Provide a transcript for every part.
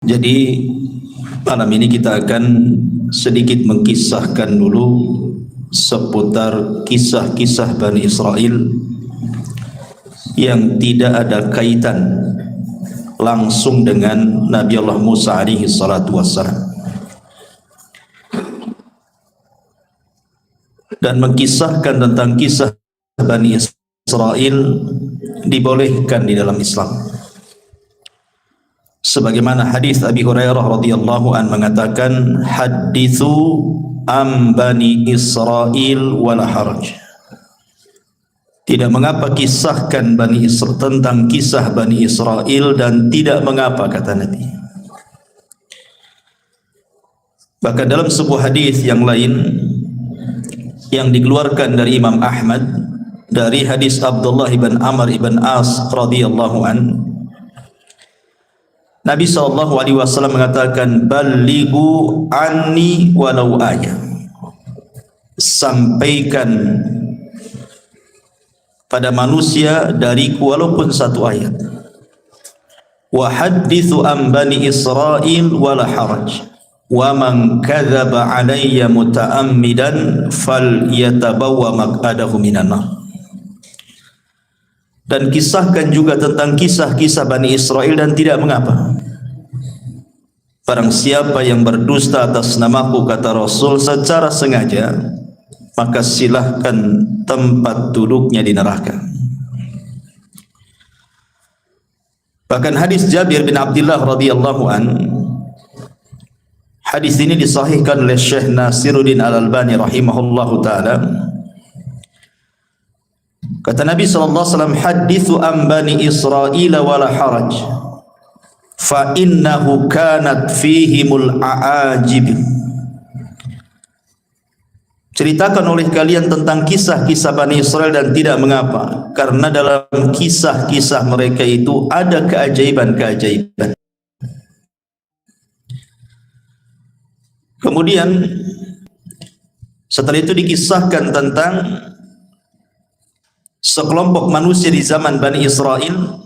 Jadi malam ini kita akan sedikit mengkisahkan dulu seputar kisah-kisah Bani Israel yang tidak ada kaitan langsung dengan Nabi Allah Musa alaihi salatu wassalam, dan mengkisahkan tentang kisah Bani Israel dibolehkan di dalam Islam. Sebagaimana hadis Abi Hurairah radhiyallahu an mengatakan, hadithu am Bani Israel wala haraj. Tidak mengapa kisahkan Bani Israel, tentang kisah Bani Israel, dan tidak mengapa, kata Nabi. Bahkan dalam sebuah hadis yang lain yang dikeluarkan dari Imam Ahmad dari hadis Abdullah ibn Amr ibn As radhiyallahu an, Nabi SAW mengatakan, balighu anni walau ayat, sampaikan pada manusia dariku walaupun satu ayat. Wa hadithu an Bani Israel wala haraj, wa man kadzaba alayya muta'ammidan falyatabawwa maq'adahu minan nar. Dan kisahkan juga tentang kisah-kisah Bani Israel dan tidak mengapa. Barang siapa yang berdusta atas namaku, kata Rasul, secara sengaja, maka silahkan tempat duduknya di neraka. Bahkan hadis Jabir bin Abdullah radhiyallahu an, hadis ini disahihkan oleh Syekh Nasiruddin Al-Albani rahimahullahu taala. Kata Nabi SAW, hadithu an Bani Israel wala haraj, fa innahu kanat fihimul a'ajib. Ceritakan oleh kalian tentang kisah-kisah Bani Israel dan tidak mengapa, karena dalam kisah-kisah mereka itu ada keajaiban-keajaiban. Kemudian setelah itu dikisahkan tentang sekelompok manusia di zaman Bani Israel,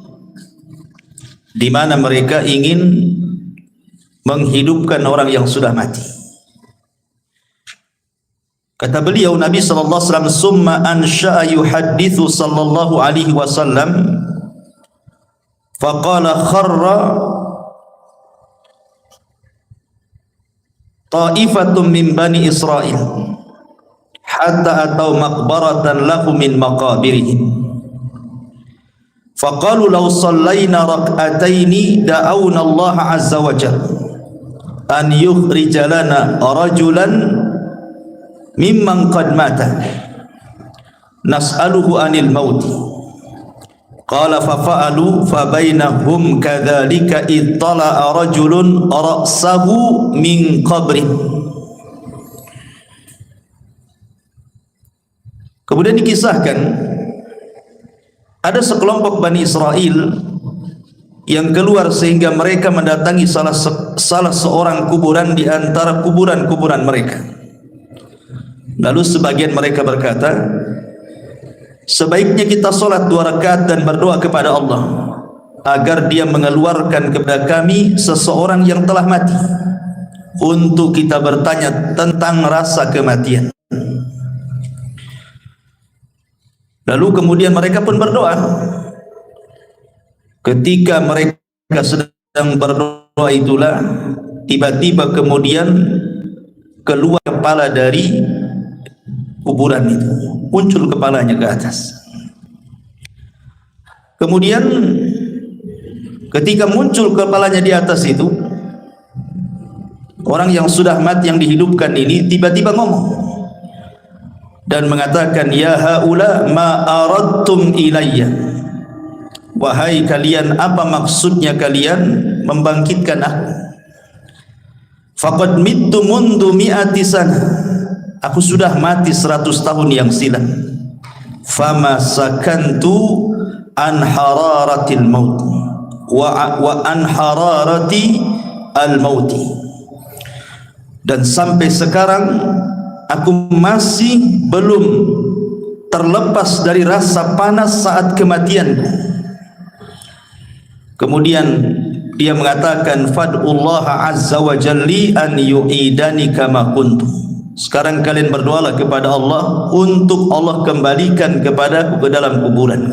di mana mereka ingin menghidupkan orang yang sudah mati. Kata beliau, Nabi SAW, summa ansha'a yuhaddithu sallallahu alaihi wasallam, faqala kharra ta'ifatun min Bani Israel hatta atau maqbaratan lahu min maqabirihim, faqalu law sallayna rak'ataini da'awna Allah azza wa jalla an yukhrija lana rajulan mimman qad mata nas'aluhu anil maut. Qala fa fa'alu fa bainahum kadzalika ittala'a rajulun ra'sahu min qabrin. Kemudian dikisahkan ada sekelompok Bani Israel yang keluar sehingga mereka mendatangi salah seorang kuburan di antara kuburan-kuburan mereka. Lalu sebagian mereka berkata, sebaiknya kita sholat 2 rakaat dan berdoa kepada Allah agar Dia mengeluarkan kepada kami seseorang yang telah mati, untuk kita bertanya tentang rasa kematian. Lalu kemudian mereka pun berdoa. Ketika mereka sedang berdoa itulah, tiba-tiba kemudian keluar kepala dari kuburan itu, muncul kepalanya ke atas. Kemudian ketika muncul kepalanya di atas itu, orang yang sudah mati yang dihidupkan ini tiba-tiba ngomong dan mengatakan, ya haula ma aradtum ilayya, wahai kalian, apa maksudnya kalian membangkitkan aku? Faqad mittu mundu mi'ati sana, aku sudah mati 100 tahun yang silam. Fama sakantu an hararatil maut wa an hararati al mauti, dan sampai sekarang aku masih belum terlepas dari rasa panas saat kematianku. Kemudian dia mengatakan fad'ullaha azza wa jalli an yu'idani kama kuntu. Sekarang kalian berdoalah kepada Allah untuk Allah kembalikan kepadaku ke dalam kuburan.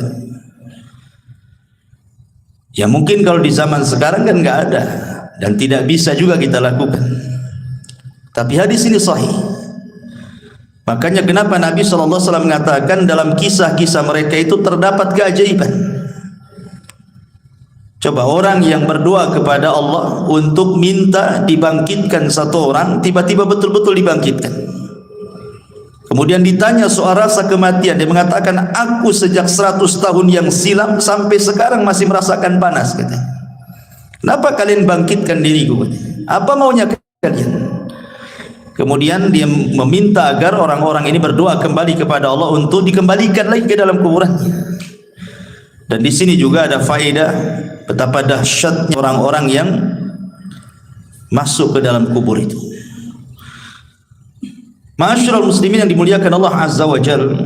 Ya mungkin kalau di zaman sekarang kan enggak ada dan tidak bisa juga kita lakukan. Tapi hadis ini sahih. Makanya kenapa Nabi SAW mengatakan dalam kisah-kisah mereka itu terdapat keajaiban. Coba orang yang berdoa kepada Allah untuk minta dibangkitkan satu orang, tiba-tiba betul-betul dibangkitkan. Kemudian ditanya soal rasa kematian, dia mengatakan, aku sejak 100 tahun yang silam sampai sekarang masih merasakan panas. Katanya. Kenapa kalian bangkitkan diriku? Apa maunya kalian? Kemudian dia meminta agar orang-orang ini berdoa kembali kepada Allah untuk dikembalikan lagi ke dalam kuburannya. Dan di sini juga ada faedah betapa dahsyatnya orang-orang yang masuk ke dalam kubur itu. Ma'asyiral muslimin yang dimuliakan Allah Azza wa Jalla.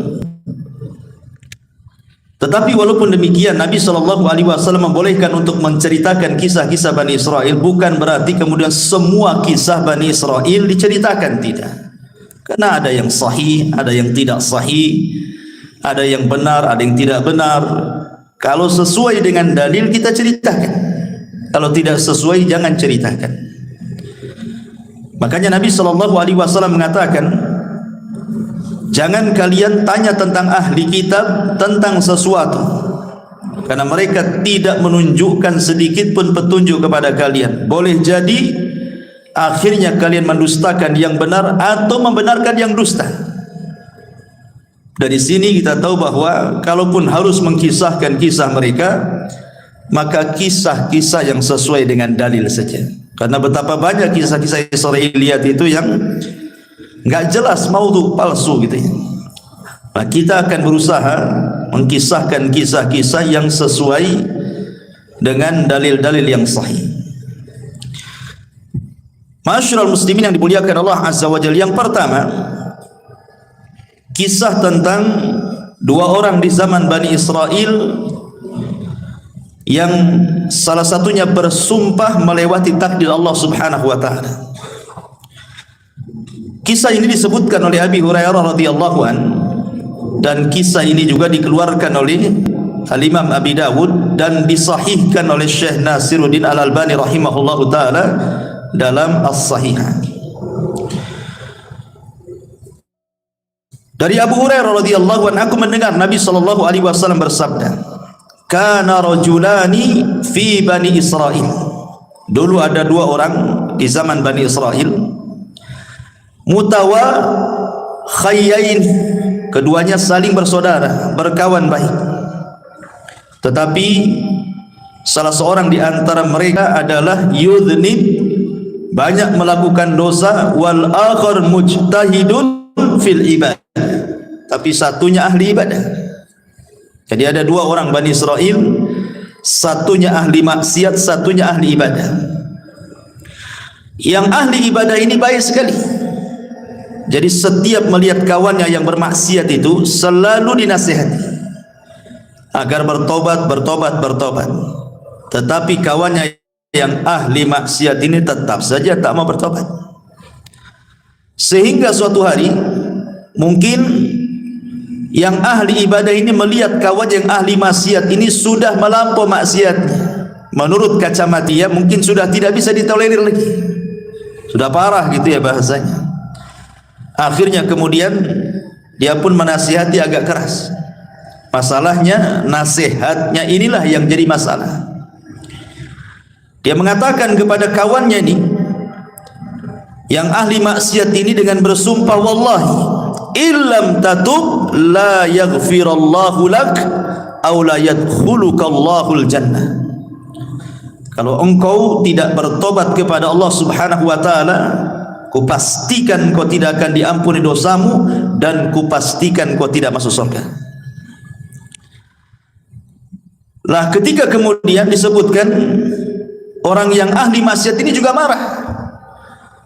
Tetapi walaupun demikian Nabi SAW membolehkan untuk menceritakan kisah-kisah Bani Israel, bukan berarti kemudian semua kisah Bani Israel diceritakan, tidak. Karena ada yang sahih, ada yang tidak sahih, ada yang benar, ada yang tidak benar. Kalau sesuai dengan dalil kita ceritakan, kalau tidak sesuai jangan ceritakan. Makanya Nabi SAW mengatakan, jangan kalian tanya tentang ahli kitab tentang sesuatu, karena mereka tidak menunjukkan sedikit pun petunjuk kepada kalian. Boleh jadi akhirnya kalian mendustakan yang benar atau membenarkan yang dusta. Dari sini kita tahu bahwa kalaupun harus mengkisahkan kisah mereka, maka kisah-kisah yang sesuai dengan dalil saja. Karena betapa banyak kisah-kisah Israiliyat itu yang enggak jelas, maudhu, palsu gitu ya. Nah, kita akan berusaha mengkisahkan kisah-kisah yang sesuai dengan dalil-dalil yang sahih. Ma'asyiral muslimin yang dimuliakan Allah Azza wa Jalla, yang pertama kisah tentang dua orang di zaman Bani Israel yang salah satunya bersumpah melewati takdir Allah Subhanahu wa taala. Kisah ini disebutkan oleh Abi Hurairah radhiyallahu an, dan kisah ini juga dikeluarkan oleh Al-Imam Abi Dawud dan disahihkan oleh Syekh Nasiruddin Al-Albani rahimahullahu taala dalam As-Sahihah. Dari Abu Hurairah radhiyallahu anhu, aku mendengar Nabi sallallahu alaihi wasallam bersabda, "Kana rajulani fi Bani Israil." Dulu ada dua orang di zaman Bani Israel, mutawakhayyain, keduanya saling bersaudara, berkawan baik. Tetapi salah seorang di antara mereka adalah yudhnib, banyak melakukan dosa, wal akhar mujtahidun fil ibadah, tapi satunya ahli ibadah. Jadi ada dua orang Bani Israel, satunya ahli maksiat, satunya ahli ibadah. Yang ahli ibadah ini baik sekali. Jadi setiap melihat kawannya yang bermaksiat itu selalu dinasihati agar bertobat. Tetapi kawannya yang ahli maksiat ini tetap saja tak mau bertobat. Sehingga suatu hari mungkin yang ahli ibadah ini melihat kawan yang ahli maksiat ini sudah melampau maksiatnya. Menurut kacamata dia mungkin sudah tidak bisa ditolerir lagi, sudah parah gitu ya bahasanya. Akhirnya kemudian dia pun menasihati agak keras. Masalahnya nasihatnya inilah yang jadi masalah. Dia mengatakan kepada kawannya ini yang ahli maksiat ini dengan bersumpah, wallahi illam tatub la yaghfirallahu lak aw la yadkhulukallahul jannah. Kalau engkau tidak bertobat kepada Allah Subhanahu wa taala, kupastikan kau tidak akan diampuni dosamu dan kupastikan kau tidak masuk surga. Lah ketika kemudian disebutkan, orang yang ahli maksiat ini juga marah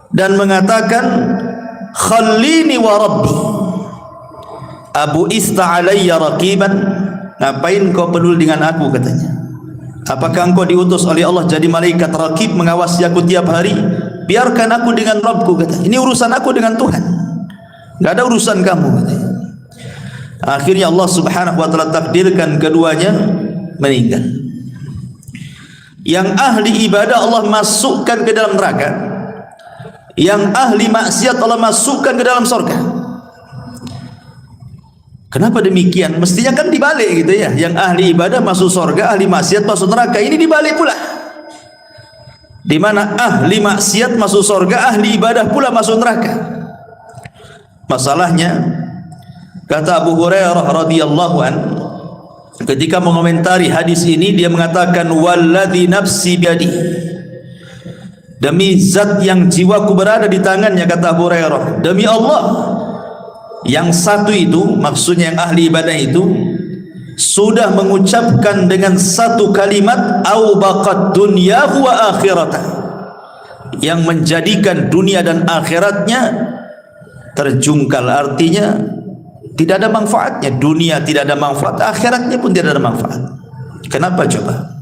dan mengatakan, khallini wa rabbi abu ista alayya raqiban, ngapain kau peduli dengan aku, katanya. Apakah engkau diutus oleh Allah jadi malaikat rakib mengawasi aku tiap hari? Biarkan aku dengan Rabbku, kata. Ini urusan aku dengan Tuhan, enggak ada urusan kamu, kata. Akhirnya Allah Subhanahu wa taala takdirkan keduanya meninggal. Yang ahli ibadah Allah masukkan ke dalam neraka, yang ahli maksiat Allah masukkan ke dalam surga. Kenapa demikian? Mestinya kan dibalik gitu ya. Yang ahli ibadah masuk surga, ahli maksiat masuk neraka. Ini dibalik pula. Di mana ahli maksiat masuk surga, ahli ibadah pula masuk neraka. Masalahnya, kata Abu Hurairah radhiyallahu an, ketika mengomentari hadis ini, dia mengatakan, walladzi nafsi biadi, demi zat yang jiwaku berada di tangannya, kata Abu Hurairah, demi Allah, yang satu itu, maksudnya yang ahli ibadah itu, sudah mengucapkan dengan satu kalimat, au baqad dunyahu wa akhiratah, yang menjadikan dunia dan akhiratnya terjungkal. Artinya tidak ada manfaatnya. Dunia tidak ada manfaat, akhiratnya pun tidak ada manfaat. Kenapa coba?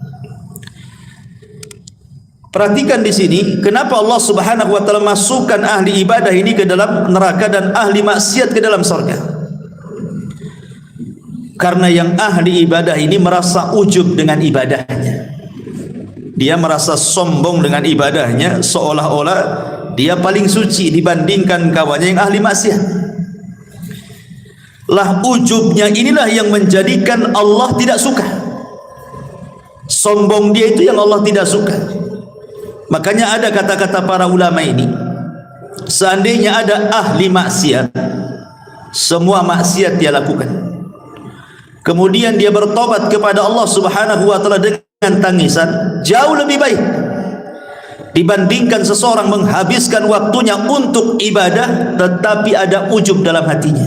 Perhatikan di sini, kenapa Allah Subhanahu wa taala masukkan ahli ibadah ini ke dalam neraka dan ahli maksiat ke dalam surga? Karena yang ahli ibadah ini merasa ujub dengan ibadahnya. Dia merasa sombong dengan ibadahnya, seolah-olah dia paling suci dibandingkan kawannya yang ahli maksiat. Lah ujubnya inilah yang menjadikan Allah tidak suka. Sombong dia itu yang Allah tidak suka. Makanya ada kata-kata para ulama ini, seandainya ada ahli maksiat, semua maksiat dia lakukan, kemudian dia bertobat kepada Allah Subhanahu wa taala dengan tangisan, jauh lebih baik dibandingkan seseorang menghabiskan waktunya untuk ibadah tetapi ada ujub dalam hatinya.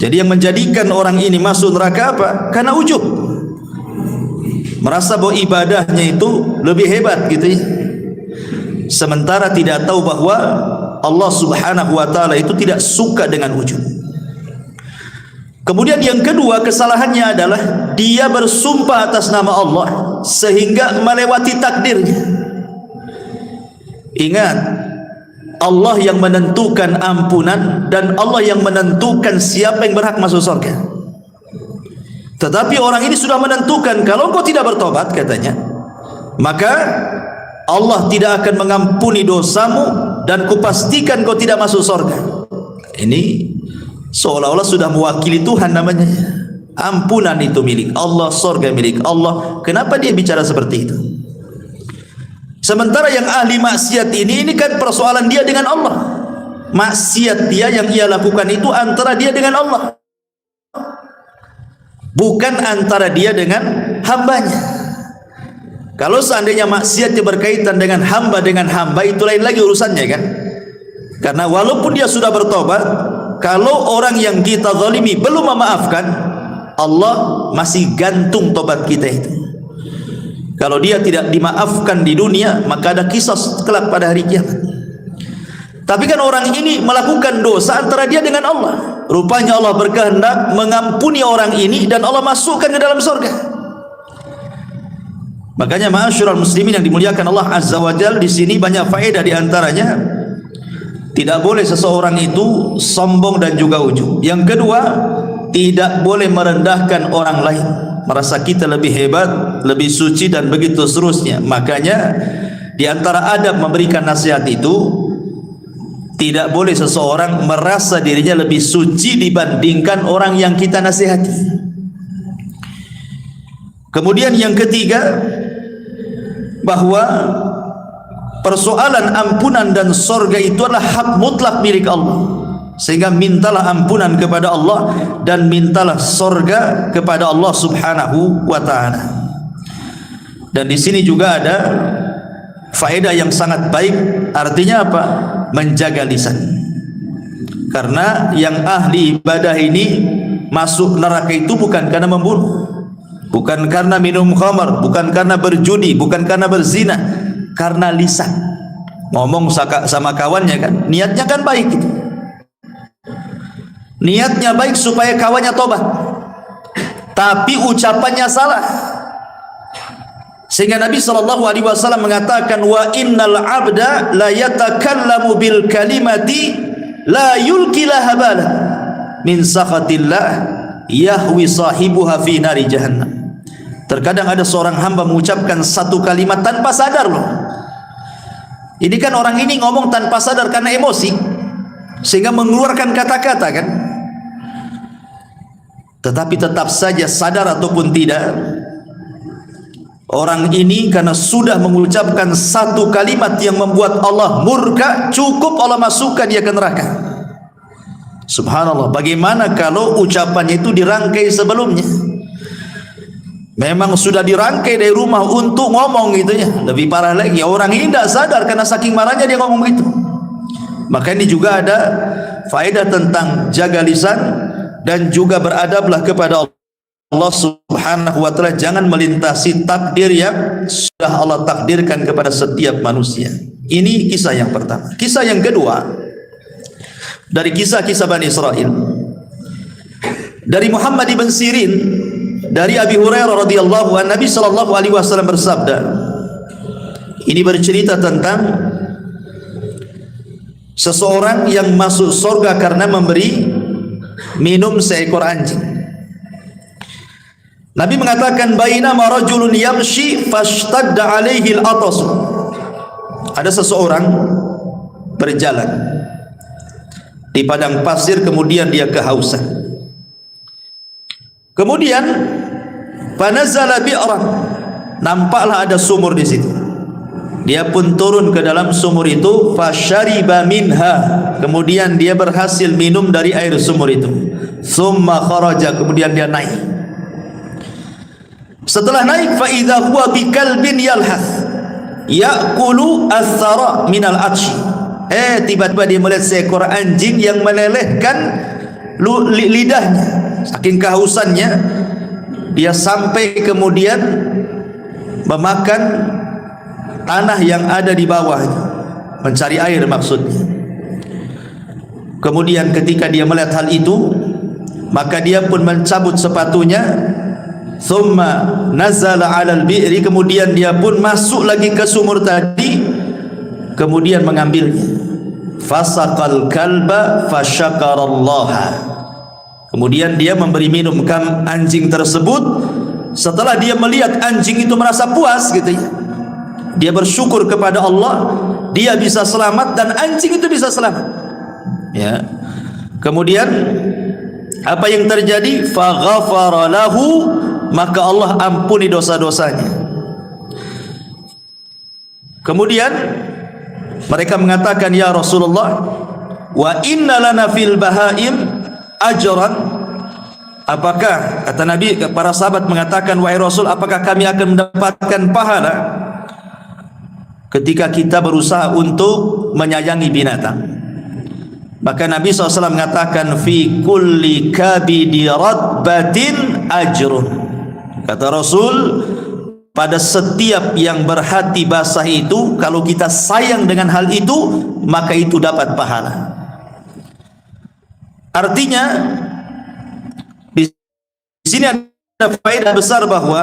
Jadi yang menjadikan orang ini masuk neraka apa? Karena ujub, merasa bahwa ibadahnya itu lebih hebat gitu ya. Sementara tidak tahu bahwa Allah Subhanahu wa taala itu tidak suka dengan ujub. Kemudian yang kedua kesalahannya adalah dia bersumpah atas nama Allah sehingga melewati takdirnya. Ingat, Allah yang menentukan ampunan dan Allah yang menentukan siapa yang berhak masuk surga. Tetapi orang ini sudah menentukan, kalau engkau tidak bertobat, katanya, maka Allah tidak akan mengampuni dosamu dan kupastikan kau tidak masuk surga. Ini seolah-olah sudah mewakili Tuhan namanya. Ampunan itu milik Allah, surga milik Allah. Kenapa dia bicara seperti itu? Sementara yang ahli maksiat ini kan persoalan dia dengan Allah. Maksiat dia yang ia lakukan itu antara dia dengan Allah, bukan antara dia dengan hambanya. Kalau seandainya maksiatnya berkaitan dengan hamba itu lain lagi urusannya kan. Karena walaupun dia sudah bertobat, kalau orang yang kita zalimi belum memaafkan, Allah masih gantung tobat kita itu. Kalau dia tidak dimaafkan di dunia, maka ada kisah kelak pada hari kiamat. Tapi kan orang ini melakukan dosa antara dia dengan Allah. Rupanya Allah berkehendak mengampuni orang ini dan Allah masukkan ke dalam surga. Makanya ma'asyiral muslimin yang dimuliakan Allah Azza wa Jalla, di sini banyak faedah, di antaranya tidak boleh seseorang itu sombong dan juga ujub. Yang kedua, tidak boleh merendahkan orang lain, merasa kita lebih hebat, lebih suci dan begitu seterusnya. Makanya di antara adab memberikan nasihat itu, tidak boleh seseorang merasa dirinya lebih suci dibandingkan orang yang kita nasihati. Kemudian yang ketiga, bahwa persoalan ampunan dan surga itu adalah hak mutlak milik Allah. Sehingga mintalah ampunan kepada Allah dan mintalah surga kepada Allah Subhanahu wa taala. Dan di sini juga ada faedah yang sangat baik. Artinya apa? Menjaga lisan. Karena yang ahli ibadah ini masuk neraka itu bukan karena membunuh, bukan karena minum khamar, bukan karena berjudi, bukan karena berzina, karena lisan. Ngomong sama kawannya kan, niatnya kan baik gitu. Niatnya baik supaya kawannya tobat, tapi ucapannya salah. Sehingga Nabi SAW mengatakan, wa innal abda la yatakallamu bil kalimati la yulki laha bala min sakhatillah yahwi sahibuha fi nari jahannam. Terkadang ada seorang hamba mengucapkan satu kalimat tanpa sadar loh. Ini kan orang ini ngomong tanpa sadar karena emosi, sehingga mengeluarkan kata-kata kan. Tetapi tetap saja sadar ataupun tidak, orang ini karena sudah mengucapkan satu kalimat yang membuat Allah murka, cukup Allah masukkan dia ke neraka. Subhanallah, bagaimana kalau ucapannya itu dirangkai sebelumnya? Memang sudah dirangkai dari rumah untuk ngomong gitu ya. Lebih parah lagi, orang ini tidak sadar karena saking marahnya dia ngomong gitu. Maka ini juga ada faedah tentang jaga lisan dan juga beradablah kepada Allah Subhanahu wa taala. Jangan melintasi takdir yang sudah Allah takdirkan kepada setiap manusia. Ini kisah yang pertama. Kisah yang kedua dari kisah-kisah Bani Israel, dari Muhammad ibn Sirin, dari Abi Hurairah radhiyallahu anhu, Nabi sallallahu alaihi wasallam bersabda. Ini bercerita tentang seseorang yang masuk surga karena memberi minum seekor anjing. Nabi mengatakan, bainama rajulun yamshi fashtadda alaihi al-atas. Ada seseorang berjalan di padang pasir, kemudian dia kehausan. Kemudian fanazala bi'ran, nampaklah ada sumur di situ. Dia pun turun ke dalam sumur itu, fasyariba minha, kemudian dia berhasil minum dari air sumur itu. Tsumma kharaja, kemudian dia naik. Setelah naik, fa idza huwa bikalbin yalhath ya'kulu athara minal atshi. Tiba-tiba dia melihat seekor anjing yang melelehkan lidahnya. Saking kehausannya, dia sampai kemudian memakan tanah yang ada di bawah, mencari air maksudnya. Kemudian ketika dia melihat hal itu, maka dia pun mencabut sepatunya. Thumma nazala 'alal bi'ri, kemudian dia pun masuk lagi ke sumur tadi, kemudian mengambilnya. Fasaqal kalba fasyakarallaha, kemudian dia memberi minum anjing tersebut. Setelah dia melihat anjing itu merasa puas gitu ya, dia bersyukur kepada Allah, dia bisa selamat dan anjing itu bisa selamat ya. Kemudian apa yang terjadi? Faghafara lahu, maka Allah ampuni dosa-dosanya. Kemudian mereka mengatakan, ya Rasulullah, wa inna lana fil bahaim ajran. Apakah, kata Nabi, para sahabat mengatakan, wahai Rasul, apakah kami akan mendapatkan pahala ketika kita berusaha untuk menyayangi binatang? Maka Nabi SAW mengatakan, fi kulli kabidi ratbatin ajrun. Kata Rasul, pada setiap yang berhati basah itu, kalau kita sayang dengan hal itu, maka itu dapat pahala. Artinya di sini ada faedah besar bahwa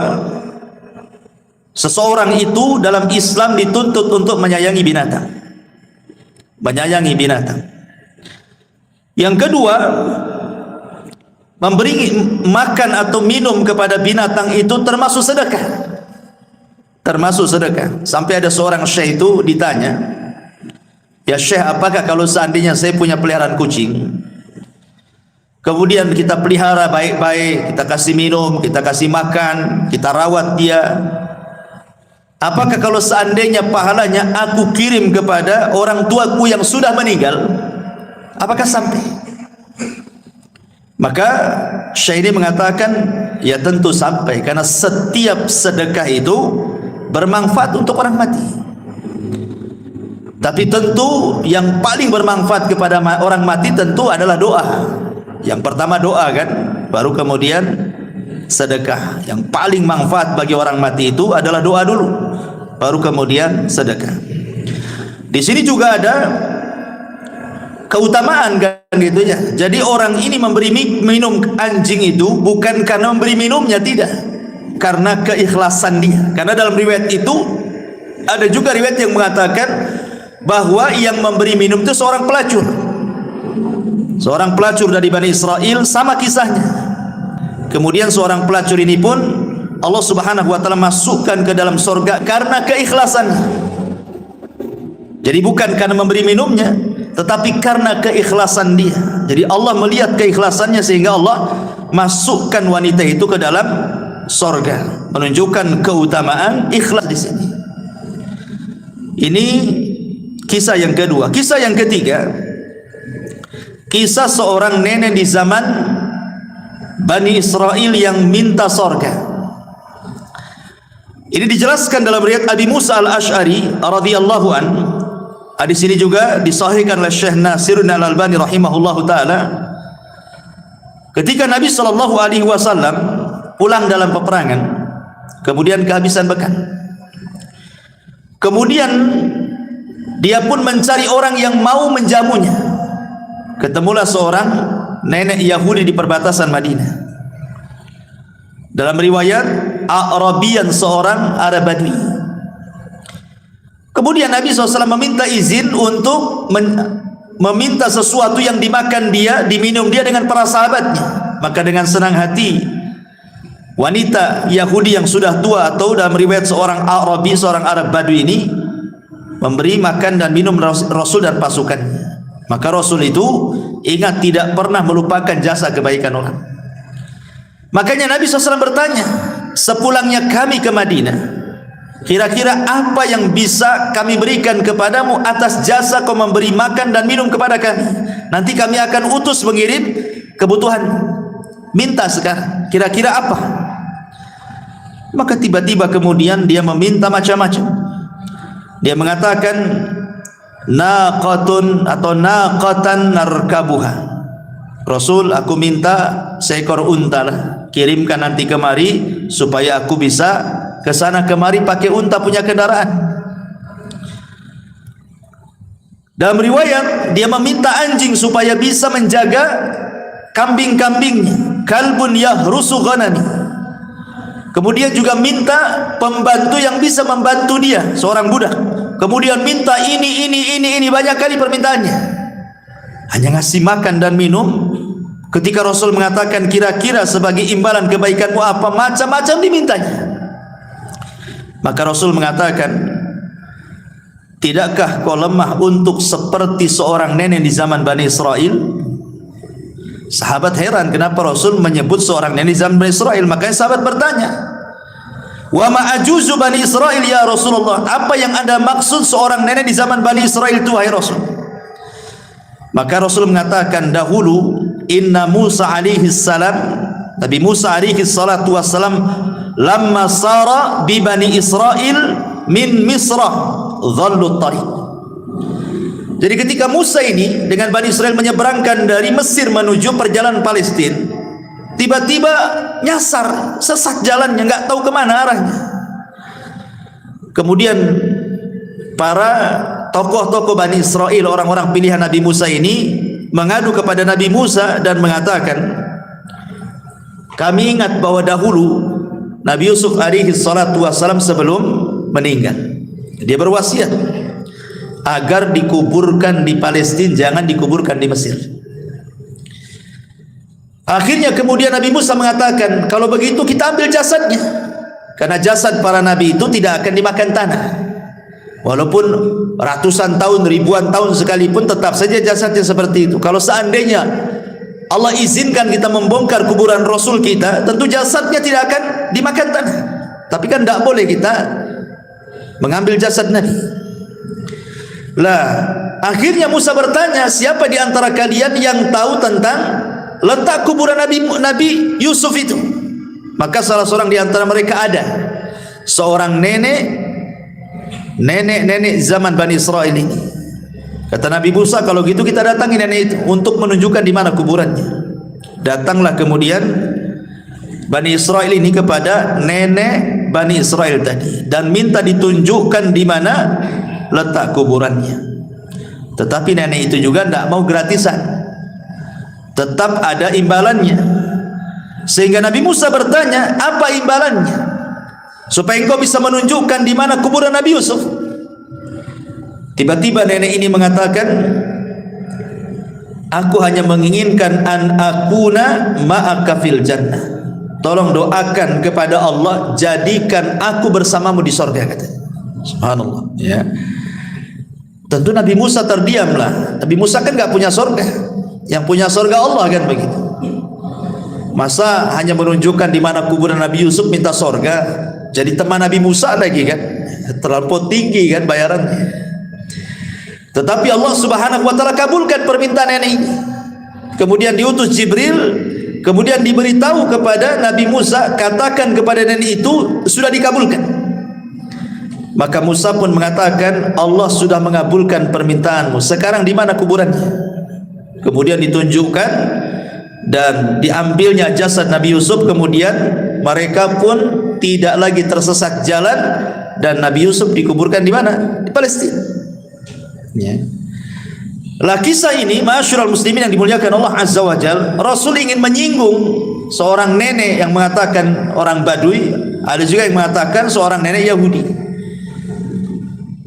seseorang itu dalam Islam dituntut untuk menyayangi binatang. Menyayangi binatang. Yang kedua, memberi makan atau minum kepada binatang itu termasuk sedekah. Termasuk sedekah. Sampai ada seorang syekh itu ditanya, ya syekh, apakah kalau seandainya saya punya peliharaan kucing, kemudian kita pelihara baik-baik, kita kasih minum, kita kasih makan, kita rawat dia, apakah kalau seandainya pahalanya aku kirim kepada orang tuaku yang sudah meninggal, apakah sampai? Maka Syekh ini mengatakan, ya tentu sampai, karena setiap sedekah itu bermanfaat untuk orang mati. Tapi tentu yang paling bermanfaat kepada orang mati tentu adalah doa. Yang pertama doa kan, baru kemudian sedekah. Yang paling manfaat bagi orang mati itu adalah doa dulu, baru kemudian sedekah. Di sini juga ada keutamaan kan gitu ya. Jadi orang ini memberi minum anjing itu bukan karena memberi minumnya, tidak, karena keikhlasan dia. Karena dalam riwayat itu ada juga riwayat yang mengatakan bahwa yang memberi minum itu seorang pelacur. Seorang pelacur dari Bani Israel, sama kisahnya. Kemudian seorang pelacur ini pun Allah Subhanahu wa taala masukkan ke dalam surga karena keikhlasannya. Jadi bukan karena memberi minumnya, tetapi karena keikhlasan dia. Jadi Allah melihat keikhlasannya sehingga Allah masukkan wanita itu ke dalam surga, menunjukkan keutamaan ikhlas di sini. Ini kisah yang kedua. Kisah yang ketiga, kisah seorang nenek di zaman Bani Israel yang minta surga. Ini dijelaskan dalam riwayat Abi Musa al-Ash'ari radhiyallahu an. Di sini juga disahihkan oleh Syekh Nasiruddin Al-Albani rahimahullahu taala. Ketika Nabi sallallahu alaihi wasallam pulang dalam peperangan, kemudian kehabisan bekal. Kemudian dia pun mencari orang yang mau menjamunya. Ketemulah seorang nenek Yahudi di perbatasan Madinah. Dalam riwayat Arabian, seorang Arab Badui. Kemudian Nabi SAW meminta izin untuk meminta sesuatu yang dimakan dia, diminum dia dengan para sahabatnya. Maka dengan senang hati wanita Yahudi yang sudah tua, atau dalam riwayat seorang Arabi, seorang Arab Badui ini, memberi makan dan minum Rasul dan pasukannya. Maka Rasul itu ingat tidak pernah melupakan jasa kebaikan orang. Makanya Nabi SAW bertanya, sepulangnya kami ke Madinah, kira-kira apa yang bisa kami berikan kepadamu atas jasa kau memberi makan dan minum kepada kami? Nanti kami akan utus mengirim kebutuhan. Minta sekarang, kira-kira apa? Maka tiba-tiba kemudian dia meminta macam-macam. Dia mengatakan, naqatun atau naqatan narkabuha. Rasul, aku minta seekor unta lah, kirimkan nanti kemari supaya aku bisa ke sana kemari pakai unta punya kendaraan. Dalam riwayat dia meminta anjing supaya bisa menjaga kambing-kambingnya, kalbun yahrusu ghanami. Kemudian juga minta pembantu yang bisa membantu dia, seorang budak. Kemudian minta ini banyak kali permintaannya. Hanya ngasih makan dan minum. Ketika Rasul mengatakan kira-kira sebagai imbalan kebaikanmu apa, macam-macam dimintanya. Maka Rasul mengatakan, tidakkah kau lemah untuk seperti seorang nenek di zaman Bani Israel? Sahabat heran kenapa Rasul menyebut seorang nenek di zaman Bani Israel. Makanya sahabat bertanya, wa ma'ajuzu Bani Israel ya Rasulullah, apa yang anda maksud seorang nenek di zaman Bani Israel itu wahai Rasul? Maka Rasul mengatakan, dahulu inna Musa alaihi salam, Nabi Musa alaihi salatu wassalam, lamma sara bi Bani Israel min Misra dhallu tariq. Jadi ketika Musa ini dengan Bani Israel menyeberangkan dari Mesir menuju perjalanan Palestina, tiba-tiba nyasar, sesat jalannya, nggak tahu kemana arahnya. Kemudian para tokoh-tokoh Bani Israel, orang-orang pilihan Nabi Musa ini mengadu kepada Nabi Musa dan mengatakan, kami ingat bahwa dahulu Nabi Yusuf alaihi salatu wassalam sebelum meninggal, dia berwasiat agar dikuburkan di Palestina, jangan dikuburkan di Mesir. Akhirnya kemudian Nabi Musa mengatakan, kalau begitu kita ambil jasadnya, karena jasad para nabi itu tidak akan dimakan tanah. Walaupun ratusan tahun, ribuan tahun sekalipun, tetap saja jasadnya seperti itu. Kalau seandainya Allah izinkan kita membongkar kuburan Rasul kita, tentu jasadnya tidak akan dimakan tanah. Tapi kan tidak boleh kita mengambil jasad Nabi. Lah, akhirnya Musa bertanya, siapa di antara kalian yang tahu tentang letak kuburan Nabi Yusuf itu? Maka salah seorang di antara mereka ada seorang nenek zaman Bani Israel ini. Kata Nabi Musa, kalau gitu kita datangi nenek itu untuk menunjukkan di mana kuburannya. Datanglah kemudian Bani Israel ini kepada nenek Bani Israel tadi dan minta ditunjukkan di mana letak kuburannya. Tetapi nenek itu juga tidak mau gratisan, tetap ada imbalannya. Sehingga Nabi Musa bertanya, apa imbalannya? supaya engkau bisa menunjukkan di mana kuburan Nabi Yusuf. Tiba-tiba nenek ini mengatakan, aku hanya menginginkan an akuna ma'aka fil jannah. Tolong doakan kepada Allah, jadikan aku bersamamu di surga, katanya. Subhanallah, ya. Tentu Nabi Musa terdiamlah. Nabi Musa kan enggak punya surga. Yang punya surga Allah, kan begitu. Masa hanya menunjukkan di mana kuburan Nabi Yusuf minta surga? Jadi teman Nabi Musa lagi, kan? Terlampau tinggi, kan, bayarannya. Tetapi Allah Subhanahu wa taala kabulkan permintaan nenek ini. Kemudian diutus Jibril, kemudian diberitahu kepada Nabi Musa, katakan kepada nenek itu sudah dikabulkan. Maka Musa pun mengatakan, Allah sudah mengabulkan permintaanmu. Sekarang di mana kuburannya? Kemudian ditunjukkan dan diambilnya jasad Nabi Yusuf. Kemudian mereka pun tidak lagi tersesat jalan, dan Nabi Yusuf dikuburkan di mana? Di Palestina. Ya. Lah kisah ini, ma'asyiral muslimin yang dimuliakan Allah Azza wa Jalla, Rasul ingin menyinggung seorang nenek yang mengatakan orang Badui, ada juga yang mengatakan seorang nenek Yahudi.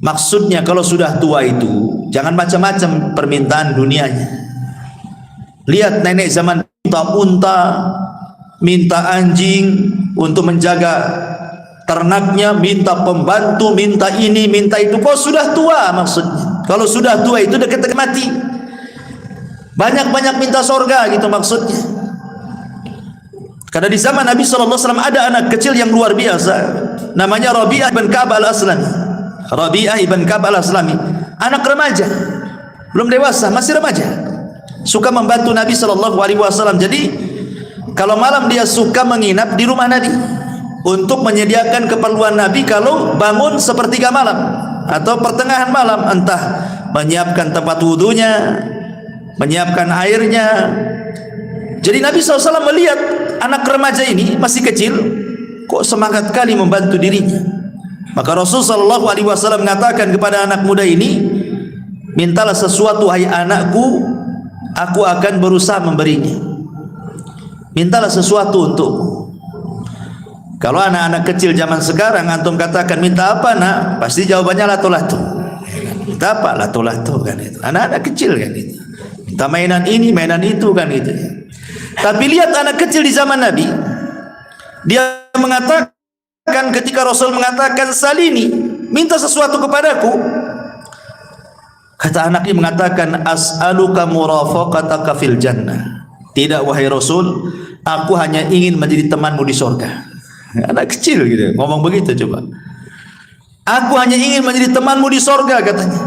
Maksudnya kalau sudah tua itu jangan macam-macam permintaan dunianya. Lihat nenek zaman minta unta, minta anjing untuk menjaga ternaknya, minta pembantu, minta ini, minta itu. Kau sudah tua maksudnya. Kalau sudah tua itu dekat-dekat mati. Banyak-banyak minta surga gitu maksudnya. Karena di zaman Nabi SAW ada anak kecil yang luar biasa, namanya Rabi'ah bin Ka'ab al-Aslami. Rabi'ah ibn Ka'ab al-Aslami, anak remaja, belum dewasa, masih remaja, suka membantu Nabi SAW. Jadi kalau malam dia suka menginap di rumah Nabi untuk menyediakan keperluan Nabi kalau bangun sepertiga malam atau pertengahan malam, entah menyiapkan tempat wudunya, menyiapkan airnya. Jadi Nabi SAW melihat anak remaja ini masih kecil, kok semangat kali membantu dirinya. Maka Rasulullah SAW mengatakan kepada anak muda ini, mintalah sesuatu hai anakku, aku akan berusaha memberinya. Mintalah sesuatu untukmu. Kalau anak-anak kecil zaman sekarang antum katakan minta apa nak, pasti jawabannya latu-latu. Minta apa? Latu-latu, kan itu. Anak-anak kecil, kan itu. Minta mainan ini, mainan itu, kan gitu. Tapi lihat anak kecil di zaman Nabi, dia mengatakan, ketika Rasul mengatakan salini, minta sesuatu kepadaku, kata anak ini mengatakan as'aluka murafaqataka fil jannah. Tidak wahai Rasul, aku hanya ingin menjadi temanmu di surga. Anak kecil gitu ngomong begitu. Coba, aku hanya ingin menjadi temanmu di surga, katanya.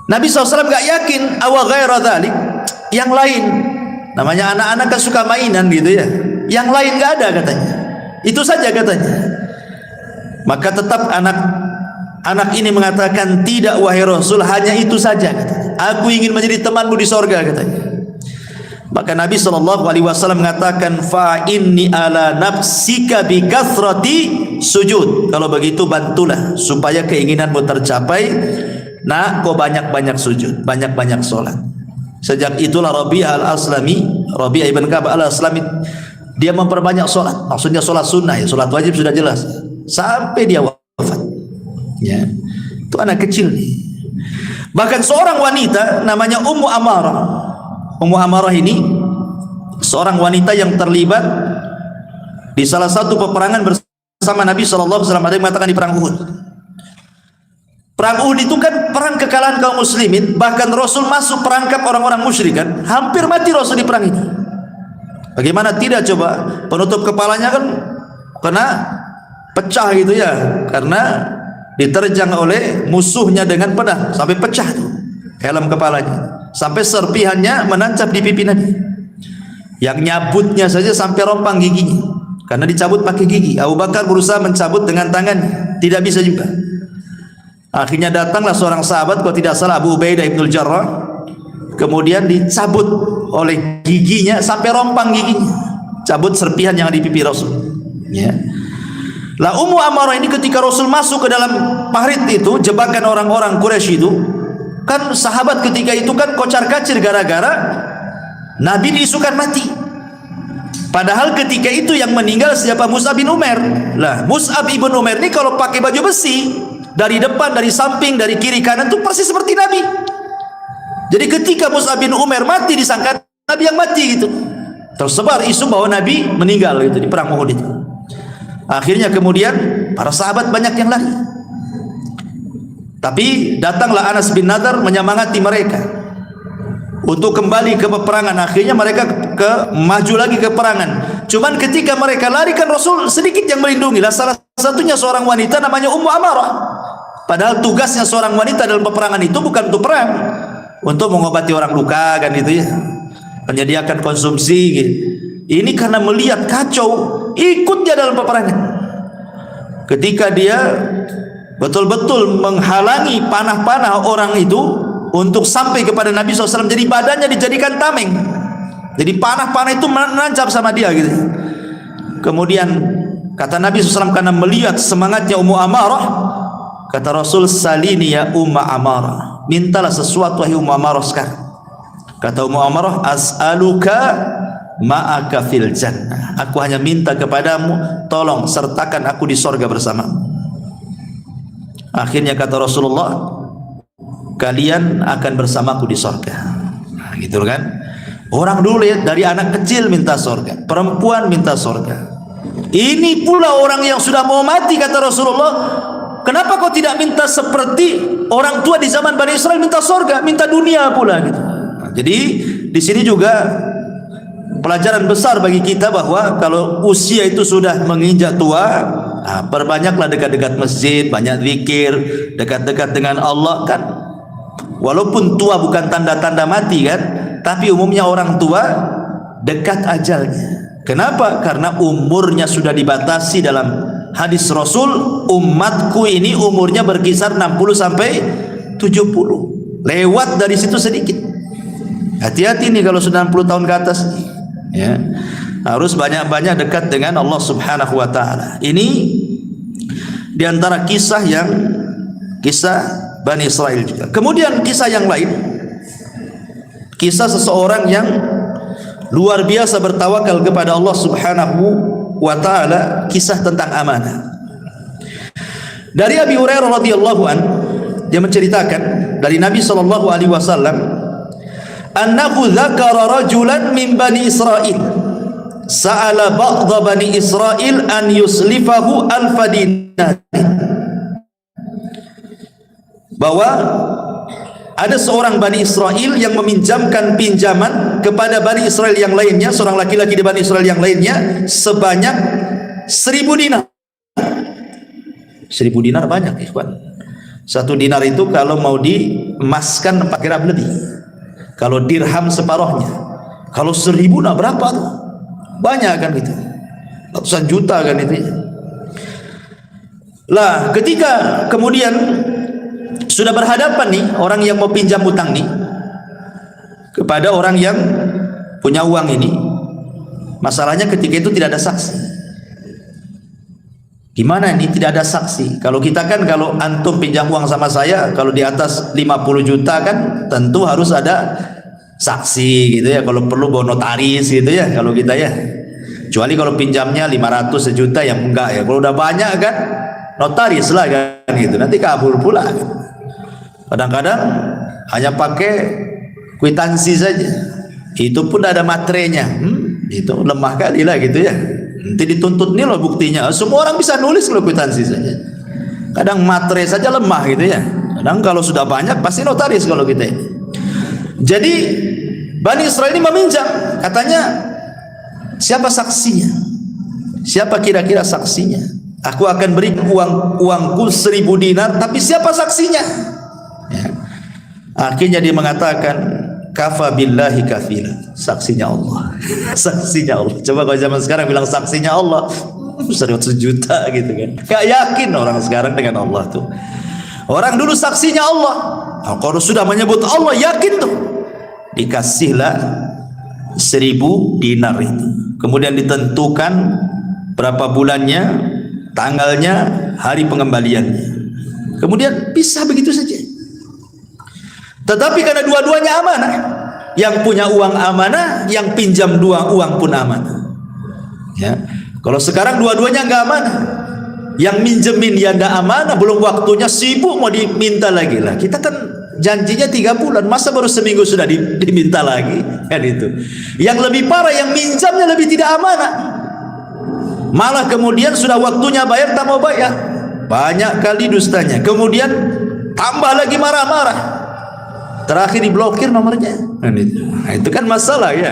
Nabi SAW gak yakin awa ghaira dzalik, yang lain, namanya anak-anak kan suka mainan gitu ya, yang lain gak ada, katanya. Itu saja, katanya. Maka tetap anak ini mengatakan, tidak wahai Rasul, hanya itu saja, katanya. Aku ingin menjadi temanmu di surga, katanya. Maka Nabi SAW mengatakan, fa inni ala nafsika bi kathrati sujud. Kalau begitu bantulah supaya keinginanmu tercapai. Nah, kau banyak-banyak sujud, banyak-banyak sholat. Sejak itulah Rabi'ah al-Aslami, Rabi'ah ibn Ka'ab al-Aslami, dia memperbanyak sholat. Maksudnya sholat sunnah, ya, sholat wajib sudah jelas, sampai dia wafat. Ya, itu anak kecil nih. Bahkan seorang wanita namanya Ummu Amarah. Ummu Amarah ini seorang wanita yang terlibat di salah satu peperangan bersama Nabi SAW. Ada yang mengatakan di perang Uhud. Perang Uhud itu kan perang kekalahan kaum muslimin. Bahkan Rasul masuk perangkap orang-orang musyrik, kan. Hampir mati Rasul di perang itu. Bagaimana tidak coba, penutup kepalanya kan kena pecah gitu ya, karena diterjang oleh musuhnya dengan pedang sampai pecah tuh helm kepalanya, sampai serpihannya menancap di pipi Nabi. Yang nyabutnya saja sampai rompang giginya karena dicabut pakai gigi. Abu Bakar berusaha mencabut dengan tangannya, tidak bisa juga. Akhirnya datanglah seorang sahabat, kalau tidak salah Abu Ubaidah ibnul Jarrah, kemudian dicabut oleh giginya sampai rompang giginya, cabut serpihan yang ada di pipi Rasul. Ya. Lah Ummu Amarah ini ketika Rasul masuk ke dalam parit itu, jebakan orang-orang Quraisy itu, kan sahabat ketika itu kan kocar-kacir gara-gara Nabi diisukan mati. Padahal ketika itu yang meninggal siapa? Mus'ab bin Umair. Lah, Mus'ab bin Umair ini kalau pakai baju besi, dari depan, dari samping, dari kiri kanan itu persis seperti Nabi. Jadi ketika Mus'ab bin Umair mati, disangka Nabi yang mati gitu. Tersebar isu bahwa Nabi meninggal gitu di perang Uhud itu. Akhirnya kemudian para sahabat banyak yang lari. Tapi datanglah Anas bin Nadar menyemangati mereka untuk kembali ke peperangan. Akhirnya mereka maju lagi ke peperangan. Cuman ketika mereka lari kan Rasul sedikit yang melindungi. Lah salah satunya seorang wanita namanya Ummu Amarah. Padahal tugasnya seorang wanita dalam peperangan itu bukan untuk perang, untuk mengobati orang luka kan itu ya, menyediakan konsumsi gitu. Ini karena melihat kacau, ikut dia dalam peperangan. Ketika dia betul-betul menghalangi panah-panah orang itu untuk sampai kepada Nabi SAW, jadi badannya dijadikan tameng, jadi panah-panah itu menancap sama dia gitu. Kemudian kata Nabi SAW karena melihat semangatnya Ummu Amarah, kata Rasul, salini ya Umma Amarah, mintalah sesuatu wahai Ummu Amarah sekarang. Kata Ummu Amarah, as'aluka ma'aka fil jannah, aku hanya minta kepadamu tolong sertakan aku di sorga bersamamu. Akhirnya kata Rasulullah, kalian akan bersamaku di sorga. Nah, gitu kan. Orang dulu ya, dari anak kecil minta sorga, perempuan minta sorga. Ini pula orang yang sudah mau mati, kata Rasulullah, kenapa kau tidak minta seperti orang tua di zaman Bani Israel minta sorga, minta dunia pula gitu. Nah, jadi di sini juga pelajaran besar bagi kita bahwa kalau usia itu sudah menginjak tua, nah, perbanyaklah dekat-dekat masjid, banyak zikir, dekat-dekat dengan Allah kan. Walaupun tua bukan tanda-tanda mati kan, tapi umumnya orang tua dekat ajalnya. Kenapa? Karena umurnya sudah dibatasi. Dalam hadis Rasul, umatku ini umurnya berkisar 60 sampai 70. Lewat dari situ sedikit. Hati-hati nih kalau sudah 60 tahun ke atas. Ya, harus banyak-banyak dekat dengan Allah Subhanahu wa taala. Ini diantara kisah Bani Israel juga. Kemudian kisah yang lain, kisah seseorang yang luar biasa bertawakal kepada Allah Subhanahu wa taala, kisah tentang amanah. Dari Abi Hurairah radhiyallahu an, dia menceritakan dari Nabi sallallahu alaihi wasallam, annahu dzakara rajulan min Bani Israil sa'ala ba'dha Bani Israil an yuslifahu alfa dinar, bahwa ada seorang Bani Israil yang meminjamkan pinjaman kepada Bani Israil yang lainnya, seorang laki-laki di Bani Israil yang lainnya, sebanyak 1000 dinar. 1000 dinar banyak ikhwan. 1 dinar itu kalau mau diemaskan 4 gram lebih, kalau dirham separuhnya. Kalau 1000 nah berapa tuh? Banyak kan itu, ratusan juta kan itu. Lah ketika kemudian sudah berhadapan nih orang yang mau pinjam utang nih kepada orang yang punya uang ini, masalahnya ketika itu tidak ada saksi. Gimana ini tidak ada saksi? Kalau kita kan, kalau antum pinjam uang sama saya, kalau di atas 50 juta kan tentu harus ada saksi gitu ya, kalau perlu bawa notaris gitu ya kalau kita ya. Kecuali kalau pinjamnya 500 sejuta yang enggak ya. Kalau udah banyak kan notaris lah kan gitu, nanti kabur pula. Kadang-kadang hanya pakai kwitansi saja, itu pun ada materainya. Itu lemah kali lah gitu ya. Nanti dituntut nih loh buktinya. Semua orang bisa nulis kalau kwitansi saja. Kadang materai saja lemah gitu ya. Kadang kalau sudah banyak pasti notaris kalau kita ini. Jadi Bani Israil ini meminjam, katanya siapa saksinya? Siapa kira-kira saksinya? Aku akan beri uangku 1000 dinar, tapi siapa saksinya? Ya. Akhirnya dia mengatakan, kafa billahi kafila, saksinya Allah. Saksinya Allah. Coba kalau zaman sekarang bilang saksinya Allah, 100 juta gitu kan. Gak yakin orang sekarang dengan Allah tuh. Orang dulu saksinya Allah. Nah, kalau sudah menyebut Allah yakin tuh. Dikasihlah 1000 dinar itu. Kemudian ditentukan berapa bulannya, tanggalnya, hari pengembaliannya. Kemudian bisa begitu saja. Tetapi karena dua-duanya amanah, yang punya uang amanah, yang pinjam uang pun amanah. Ya. Kalau sekarang dua-duanya nggak amanah. Yang minjemin ya nggak amanah, belum waktunya sibuk mau diminta lagi lah. Kita kan janjinya 3 bulan, masa baru seminggu sudah diminta lagi, kan itu. Yang lebih parah yang minjamnya lebih tidak amanah. Malah kemudian sudah waktunya bayar tak mau bayar. Banyak kali dustanya. Kemudian tambah lagi marah-marah. Terakhir diblokir nomornya. Nah, itu kan masalah ya.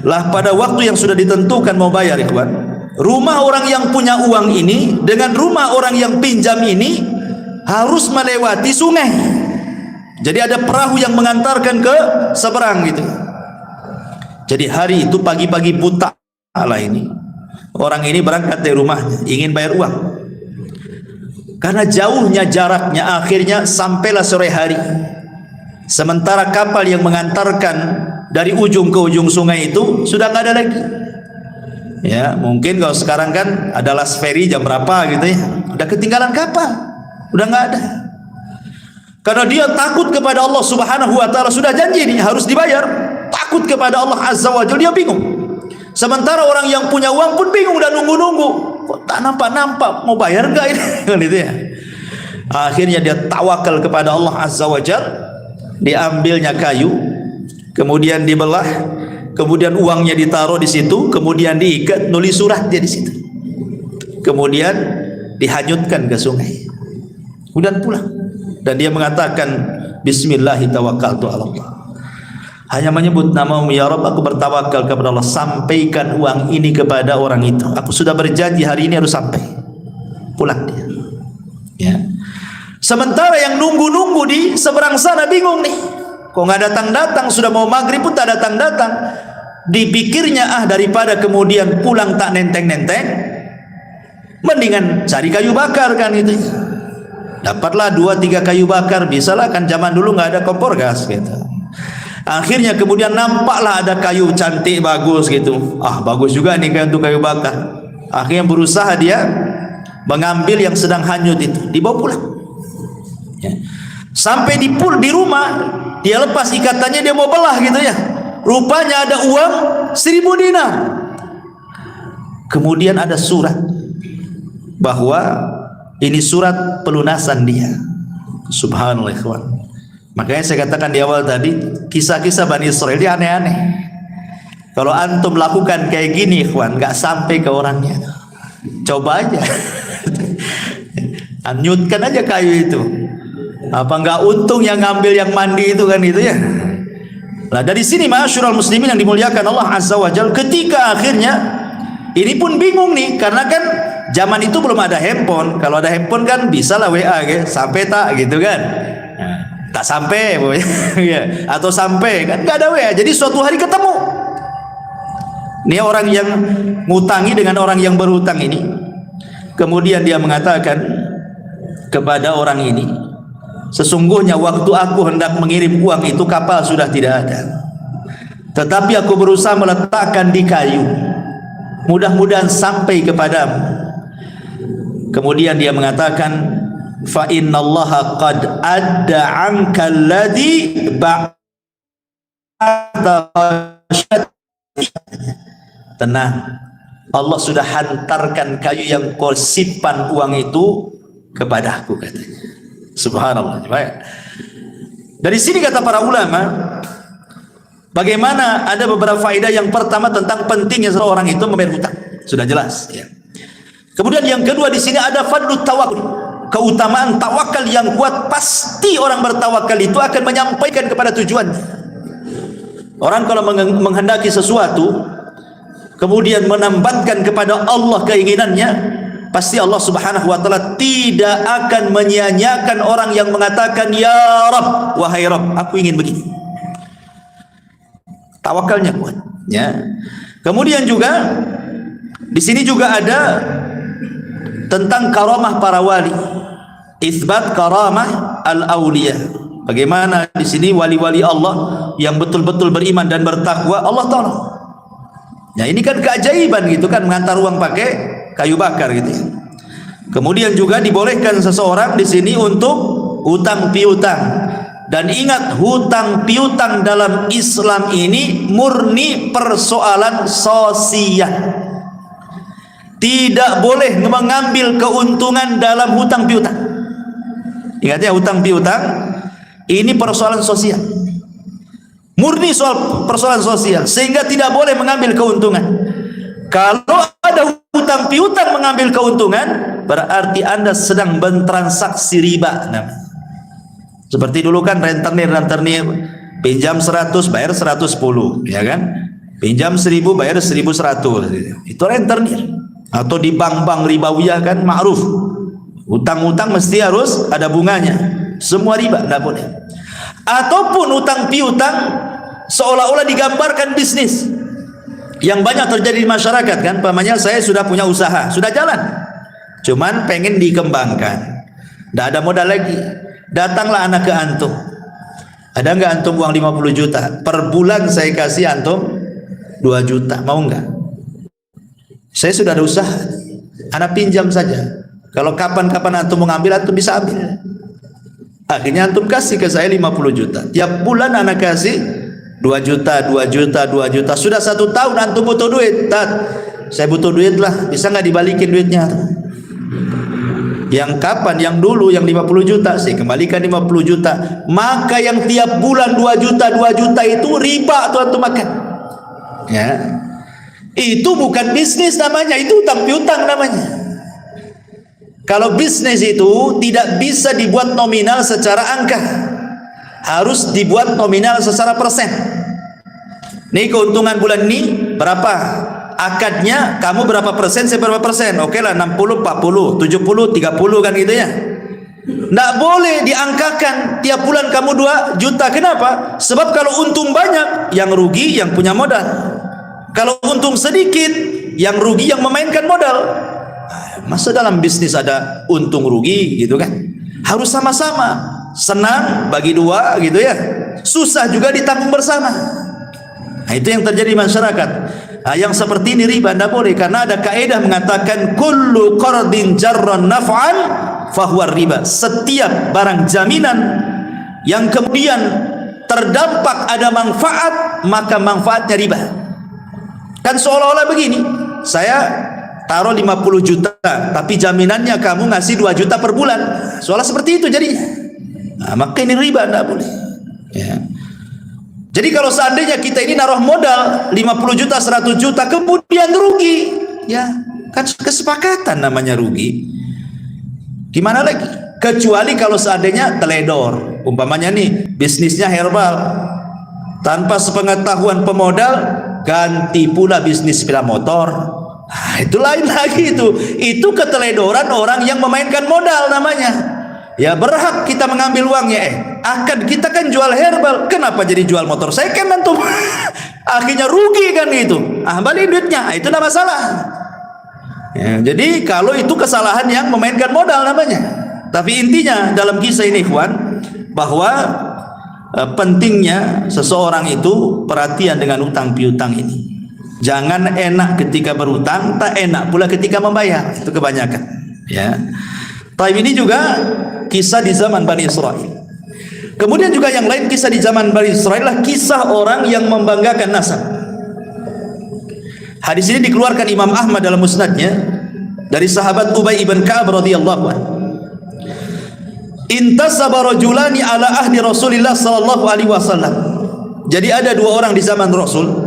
Lah pada waktu yang sudah ditentukan mau bayar, ikhwan, rumah orang yang punya uang ini dengan rumah orang yang pinjam ini harus melewati sungai. Jadi ada perahu yang mengantarkan ke seberang gitu. Jadi hari itu pagi-pagi buta lah ini, orang ini berangkat dari rumahnya ingin bayar uang. Karena jauhnya jaraknya, akhirnya sampailah sore hari. Sementara kapal yang mengantarkan dari ujung ke ujung sungai itu sudah nggak ada lagi. Ya, mungkin kalau sekarang kan ada last ferry jam berapa gitu ya, udah ketinggalan kapal, udah nggak ada. Karena dia takut kepada Allah Subhanahu wa taala, sudah janji ini harus dibayar, takut kepada Allah Azza wa Jalla, dia bingung. Sementara orang yang punya uang pun bingung dan nunggu-nunggu, kok tak nampak-nampak mau bayar enggak ini kan itu ya. Akhirnya dia tawakal kepada Allah Azza wa Jalla, diambilnya kayu, kemudian dibelah, kemudian uangnya ditaruh di situ, kemudian diikat, nulis surat dia di situ, kemudian dihanyutkan ke sungai, kemudian pulang. Dan dia mengatakan Bismillahi tawakkaltu ala Allah, hanya menyebut namamu ya Rabb, aku bertawakal kepada Allah, sampaikan uang ini kepada orang itu, aku sudah berjanji hari ini harus sampai. Pulang dia ya. Sementara yang nunggu-nunggu di seberang sana bingung nih, kok nggak datang-datang, sudah mau maghrib pun tak datang-datang. Dipikirnya daripada kemudian pulang tak nenteng-nenteng, mendingan cari kayu bakar kan itu. Dapatlah 2-3 kayu bakar, bisalah kan zaman dulu nggak ada kompor gas gitu. Akhirnya kemudian nampaklah ada kayu cantik bagus gitu. Bagus juga nih kayu untuk kayu bakar. Akhirnya berusaha dia mengambil yang sedang hanyut itu, dibawa pulang. Ya. Sampai di rumah, dia lepas ikatannya, dia mau belah gitu ya. Rupanya ada uang 1000 dinar. Kemudian ada surat bahwa ini surat pelunasan dia. Subhanallah ikhwan. Makanya saya katakan di awal tadi, kisah-kisah Bani Israel dia aneh-aneh. Kalau antum lakukan kayak gini ikhwan, nggak sampai ke orangnya. Coba aja. Anyutkan aja kayu itu. Apa nggak untung yang ngambil yang mandi itu kan itu ya. Nah dari sini ma'asyiral muslimin yang dimuliakan Allah Azza wa Jalla, ketika akhirnya ini pun bingung nih, karena kan zaman itu belum ada handphone. Kalau ada handphone kan bisa lah WA gitu, sampai tak gitu kan. Nah, tak sampai ya, atau sampai kan nggak ada WA. Jadi suatu hari ketemu. Ini orang yang ngutangi dengan orang yang berhutang ini. Kemudian dia mengatakan kepada orang ini, sesungguhnya waktu aku hendak mengirim uang itu kapal sudah tidak ada, tetapi aku berusaha meletakkan di kayu, mudah-mudahan sampai kepadamu. Kemudian dia mengatakan, fa innallaha qad adda anka alladhi ba'da. Tenang, Allah sudah hantarkan kayu yang kau simpan uang itu kepadaku, katanya. Subhanallah. Dari sini kata para ulama, bagaimana ada beberapa faedah. Yang pertama tentang pentingnya seorang itu membayar hutang, sudah jelas ya. Kemudian yang kedua di sini ada fadlut tawakul, keutamaan tawakal yang kuat. Pasti orang bertawakal itu akan menyampaikan kepada tujuan. Orang kalau menghendaki sesuatu kemudian menambatkan kepada Allah keinginannya, pasti Allah Subhanahu wa taala tidak akan menyia-nyiakan orang yang mengatakan ya Rabb, wahai Rabb, aku ingin begini. Tawakalnya kuat ya. Kemudian juga di sini juga ada tentang karamah para wali, isbat karamah al-auliya. Bagaimana di sini wali-wali Allah yang betul-betul beriman dan bertakwa Allah tolong. Ya ini kan keajaiban gitu kan, mengantar uang pakai kayu bakar gitu ya. Kemudian juga dibolehkan seseorang di sini untuk hutang piutang. Dan ingat, hutang piutang dalam Islam ini murni persoalan sosial. tidak boleh mengambil keuntungan dalam hutang piutang. Ingat ya, hutang piutang ini persoalan sosial, murni soal persoalan sosial, sehingga tidak boleh mengambil keuntungan. Kalau ada hutang piutang mengambil keuntungan, berarti Anda sedang bertransaksi riba. Nah, seperti dulu kan rentenir, pinjam 100 bayar 110, ya kan? Pinjam 1000 bayar 1100. Itu rentenir. Atau di bank-bank ribawiyah kan ma'ruf. Utang-utang mesti harus ada bunganya. Semua riba, tidak boleh. Ataupun utang piutang seolah-olah digambarkan bisnis. Yang banyak terjadi di masyarakat kan, pamannya saya sudah punya usaha, sudah jalan, cuman pengen dikembangkan, tidak ada modal lagi. Datanglah anak ke antum, ada nggak antum uang 50 juta per bulan, saya kasih antum 2 juta, mau nggak? Saya sudah ada usaha, anak pinjam saja, kalau kapan-kapan antum mau ngambil, antum bisa ambil. Akhirnya antum kasih ke saya 50 juta, tiap bulan anak kasih 2 juta, 2 juta, 2 juta. Sudah 1 tahun antum butuh duit, Tat, saya butuh duit lah, bisa nggak dibalikin duitnya? Yang kapan? Yang dulu yang 50 juta saya kembalikan 50 juta. Maka yang tiap bulan 2 juta, 2 juta itu riba tuh antum makan. Ya. Itu bukan bisnis namanya, itu utang piutang namanya. Kalau bisnis itu tidak bisa dibuat nominal secara angka, harus dibuat nominal secara persen. Nih keuntungan bulan ini berapa? Akadnya kamu berapa persen, saya berapa persen? Oke lah 60, 40, 70, 30 kan gitu ya. Nggak boleh diangkakan tiap bulan kamu 2 juta. Kenapa? Sebab kalau untung banyak, yang rugi yang punya modal. Kalau untung sedikit, yang rugi yang memainkan modal. Masa dalam bisnis ada untung rugi gitu kan? Harus sama-sama, senang bagi 2 gitu ya, susah juga ditanggung bersama. Nah, itu yang terjadi di masyarakat. Nah, yang seperti ini riba tidak boleh, karena ada kaidah mengatakan kullu qardin jarran naf'an fahuwa riba. Setiap barang jaminan yang kemudian terdampak ada manfaat, maka manfaatnya riba. Kan seolah-olah begini, saya taruh 50 juta, tapi jaminannya kamu ngasih 2 juta per bulan. Soalnya seperti itu jadinya. Nah, maka ini riba, tidak boleh. Ya. Jadi kalau seandainya kita ini naruh modal 50 juta, 100 juta, kemudian rugi, ya kan kesepakatan namanya rugi. Gimana lagi? Kecuali kalau seandainya teledor, umpamanya nih bisnisnya herbal, tanpa sepengetahuan pemodal ganti pula bisnis sepeda motor. Nah, itu lain lagi itu keteledoran orang yang memainkan modal namanya. Ya berhak kita mengambil uangnya. Akan kita kan jual herbal, kenapa jadi jual motor second antum? Akhirnya rugi kan gitu. Balik duitnya, itu tidak masalah. Ya, jadi kalau itu kesalahan yang memainkan modal namanya. Tapi intinya dalam kisah ini ikhwan, bahwa pentingnya seseorang itu perhatian dengan utang piutang ini. Jangan enak ketika berutang, tak enak pula ketika membayar. Itu kebanyakan. Ya. Tapi ini juga kisah di zaman Bani Israel. Kemudian juga yang lain kisah di zaman Bani Israel adalah kisah orang yang membanggakan nasab. Hadis ini dikeluarkan Imam Ahmad dalam musnadnya dari sahabat Ubay ibn Ka'ab radhiyallahu anhu. Intasaba rajulani ala ahdi Rasulillah sallallahu alaihi wasallam. Jadi ada 2 orang di zaman Rasul.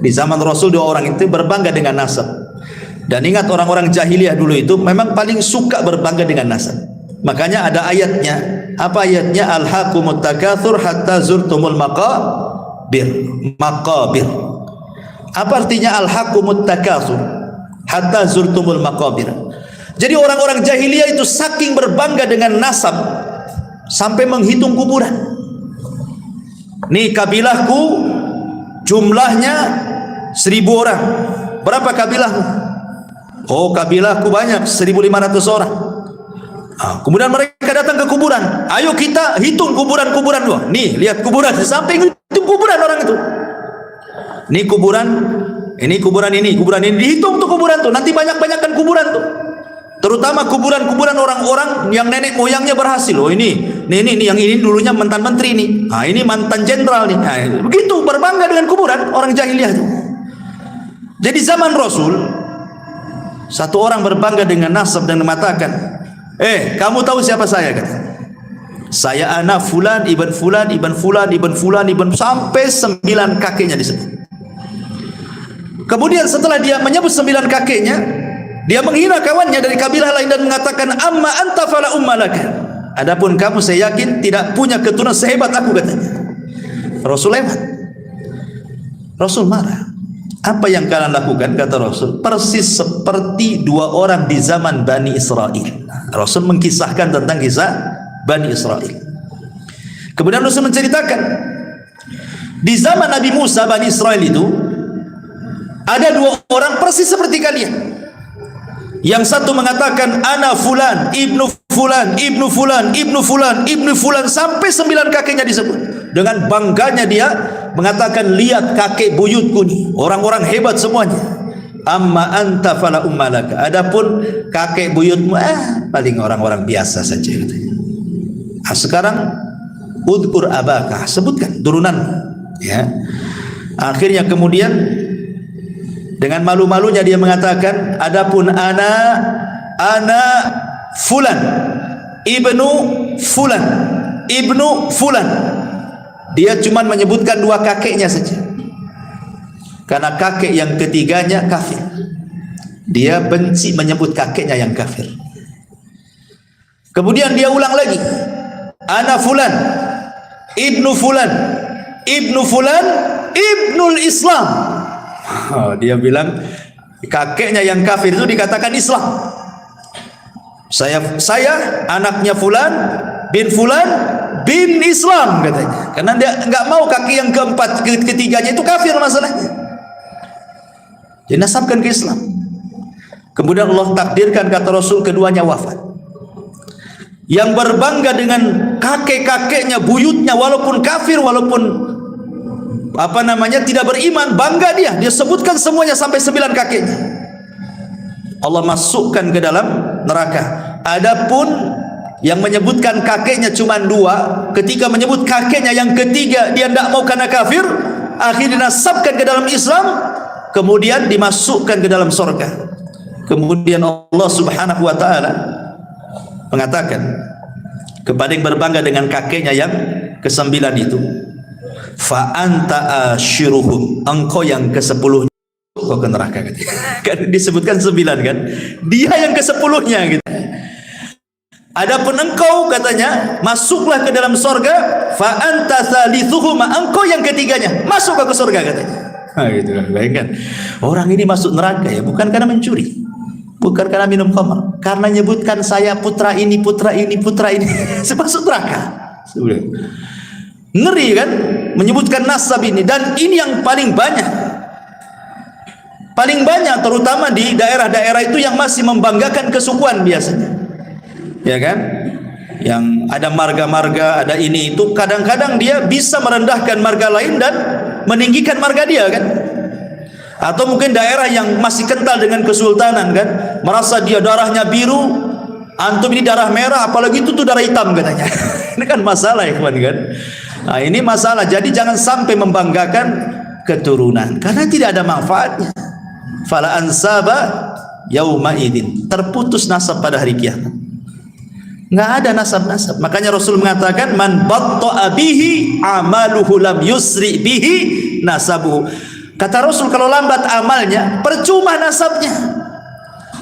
Di zaman Rasul 2 orang itu berbangga dengan nasab. Dan ingat orang-orang jahiliyah dulu itu memang paling suka berbangga dengan nasab. Makanya ada ayatnya. Apa ayatnya? Alhaqumut takatsur hatta zurtumul maqabir. Maqabir. Apa artinya alhaqumut takatsur hatta zurtumul maqabir? Jadi orang-orang jahiliyah itu saking berbangga dengan nasab sampai menghitung kuburan. Nih kabilahku jumlahnya 1000 orang. Berapa kabilahmu? Oh, kabilahku banyak, 1500 orang. Kemudian mereka datang ke kuburan. Ayo kita hitung kuburan-kuburan dulu. Nih, lihat kuburan, sampai hitung kuburan orang itu. Nih kuburan, ini kuburan ini, dihitung tuh kuburan tuh. Nanti banyak-banyakkan kuburan tuh. Terutama kuburan-kuburan orang-orang yang nenek moyangnya berhasil. Oh ini yang ini dulunya mantan menteri nih. Nah, ini mantan jenderal nih. Nah, begitu berbangga dengan kuburan orang jahiliyah itu. Jadi zaman Rasul Satu orang berbangga dengan nasab dan mengatakan, kamu tahu siapa saya? Kata, saya anak fulan ibn fulan ibn fulan ibn fulan ibn, sampai 9 kakeknya disebut. Kemudian setelah dia menyebut 9 kakeknya, dia menghina kawannya dari kabilah lain dan mengatakan, amma anta fala ummalaka. Adapun kamu, saya yakin tidak punya keturunan sehebat aku, katanya. Rasul lewat. Rasul marah. Apa yang kalian lakukan, kata Rasul, persis seperti 2 orang di zaman Bani Israel. Rasul mengkisahkan tentang kisah Bani Israel. Kemudian Rasul menceritakan, di zaman Nabi Musa, Bani Israel itu ada 2 orang persis seperti kalian. Yang satu mengatakan, ana fulan ibnu fulan ibnu fulan ibnu fulan ibnu fulan, sampai 9 kakeknya disebut. Dengan bangganya dia mengatakan, lihat kakek buyutku nih, orang-orang hebat semuanya. Amma anta fala ummalaka. Adapun kakek buyutmu, paling orang-orang biasa saja. Sekarang udkur abaka, sebutkan turunan. Ya. Akhirnya kemudian dengan malu-malunya dia mengatakan, adapun ana fulan ibnu fulan ibnu fulan. Dia cuma menyebutkan 2 kakeknya saja, karena kakek yang ketiganya kafir. Dia benci menyebut kakeknya yang kafir. Kemudian dia ulang lagi, ana fulan ibnu fulan ibnu fulan ibnul Islam. Dia bilang kakeknya yang kafir itu dikatakan Islam. Saya anaknya fulan bin fulan bin Islam, katanya. Karena dia nggak mau kaki yang keempat, ketiganya itu kafir masalahnya. Dia nasabkan ke Islam. Kemudian Allah takdirkan, kata Rasul, keduanya wafat. Yang berbangga dengan kakek-kakeknya, buyutnya, walaupun kafir, walaupun tidak beriman, bangga dia sebutkan semuanya sampai 9 kakeknya. Allah masukkan ke dalam neraka. Adapun yang menyebutkan kakeknya cuma 2, ketika menyebut kakeknya yang ketiga, dia tidak mau karena kafir, akhirnya dinasabkan ke dalam Islam, kemudian dimasukkan ke dalam surga. Kemudian Allah Subhanahu wa ta'ala mengatakan kepada yang berbangga dengan kakeknya yang ke-9 itu, fa anta ashiruhum, engkau yang ke-10 kau ke neraka, kan disebutkan 9 kan, dia yang ke-10-nya gitu. Adapun engkau, katanya, masuklah ke dalam surga, fa anta thalithuhuma, engkau yang ketiganya, masuk ke surga, katanya. Gitu kan, bayangkan, orang ini masuk neraka ya bukan karena mencuri, bukan karena minum khamr, karena menyebutkan saya putra ini putra ini putra ini, masuk neraka. Ngeri kan, menyebutkan nasab ini, dan ini yang paling banyak terutama di daerah-daerah itu yang masih membanggakan kesukuan biasanya, ya kan, yang ada marga-marga, ada ini itu, kadang-kadang dia bisa merendahkan marga lain dan meninggikan marga dia kan. Atau mungkin daerah yang masih kental dengan kesultanan kan, merasa dia darahnya biru, antum ini darah merah, apalagi itu tuh darah hitam katanya. Ini kan masalah ya kawan kan. Nah, ini masalah. Jadi jangan sampai membanggakan keturunan karena tidak ada manfaatnya. Fala ansaba yauma idzin, terputus nasab pada hari kiamat. Nggak ada nasab-nasab. Makanya Rasul mengatakan, man batta'a bihi amaluhu lam yusri bihi nasabuhu. Kata Rasul, kalau lambat amalnya, percuma nasabnya.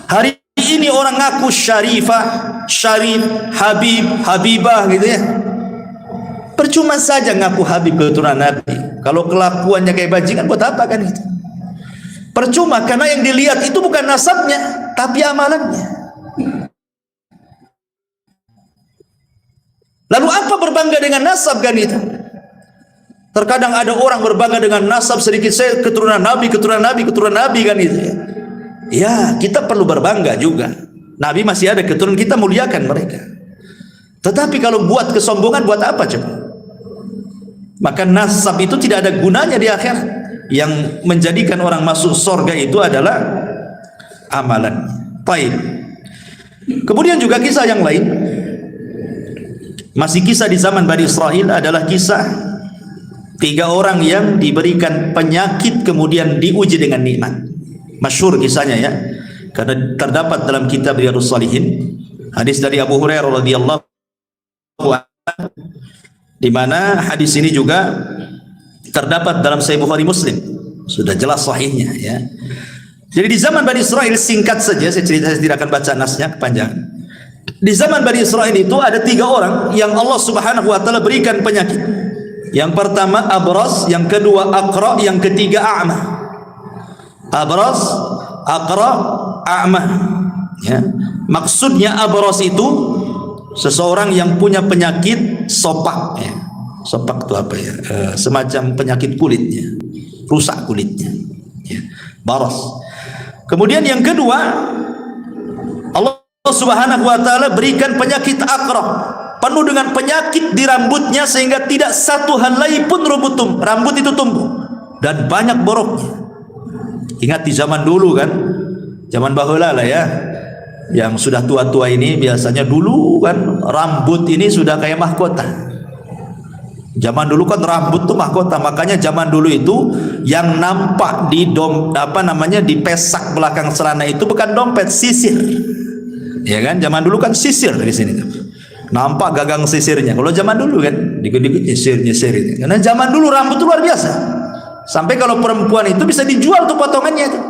Hari ini orang ngaku syarifah, syarif, habib, habibah gitu ya. Percuma saja ngaku habib keturunan Nabi. Kalau kelakuannya kayak bajingan, buat apa kan gitu? Percuma, karena yang dilihat itu bukan nasabnya, tapi amalannya. Lalu apa berbangga dengan nasab kan itu? Terkadang ada orang berbangga dengan nasab sedikit, saya keturunan Nabi, keturunan Nabi, keturunan Nabi kan itu ya. Ya, kita perlu berbangga juga. Nabi masih ada keturunan, kita muliakan mereka. Tetapi kalau buat kesombongan, buat apa coba? Maka nasab itu tidak ada gunanya di akhirat. Yang menjadikan orang masuk surga itu adalah amalan. Baik. Kemudian juga kisah yang lain, masih kisah di zaman Bani Israel, adalah kisah 3 orang yang diberikan penyakit kemudian diuji dengan nikmat. Masyhur kisahnya ya. Karena terdapat dalam kitab Riyadhus Shalihin hadis dari Abu Hurairah radhiyallahu anhu, di mana hadis ini juga terdapat dalam Sahih Bukhari Muslim, sudah jelas sahihnya ya. Jadi di zaman Bani Israel, singkat saja saya cerita, saya tidak akan baca nasnya kepanjangan. Di zaman Bani Israel itu ada 3 orang yang Allah Subhanahu wa taala berikan penyakit. Yang pertama abras, yang kedua aqra, yang ketiga a'ma. Abras, aqra, a'ma ya. Maksudnya abras itu seseorang yang punya penyakit sopak ya. Sopak itu apa ya? Semacam penyakit kulitnya, rusak kulitnya ya. Baras. Kemudian yang kedua, Allah Subhanahu wa taala berikan penyakit aqra, penuh dengan penyakit di rambutnya sehingga tidak satu helai pun rambut itu tumbuh dan banyak boroknya. Ingat di zaman dulu kan, zaman baheula lah ya, yang sudah tua-tua ini biasanya dulu kan rambut ini sudah kayak mahkota. Zaman dulu kan rambut tuh mahkota, makanya zaman dulu itu yang nampak di di pesak belakang celana itu bukan dompet, sisir. Ya kan, zaman dulu kan sisir di sini tuh. Nampak gagang sisirnya. Kalau zaman dulu kan dikit-dikit nyisir itu. Karena zaman dulu rambut itu luar biasa. Sampai kalau perempuan itu bisa dijual tuh potongannya itu.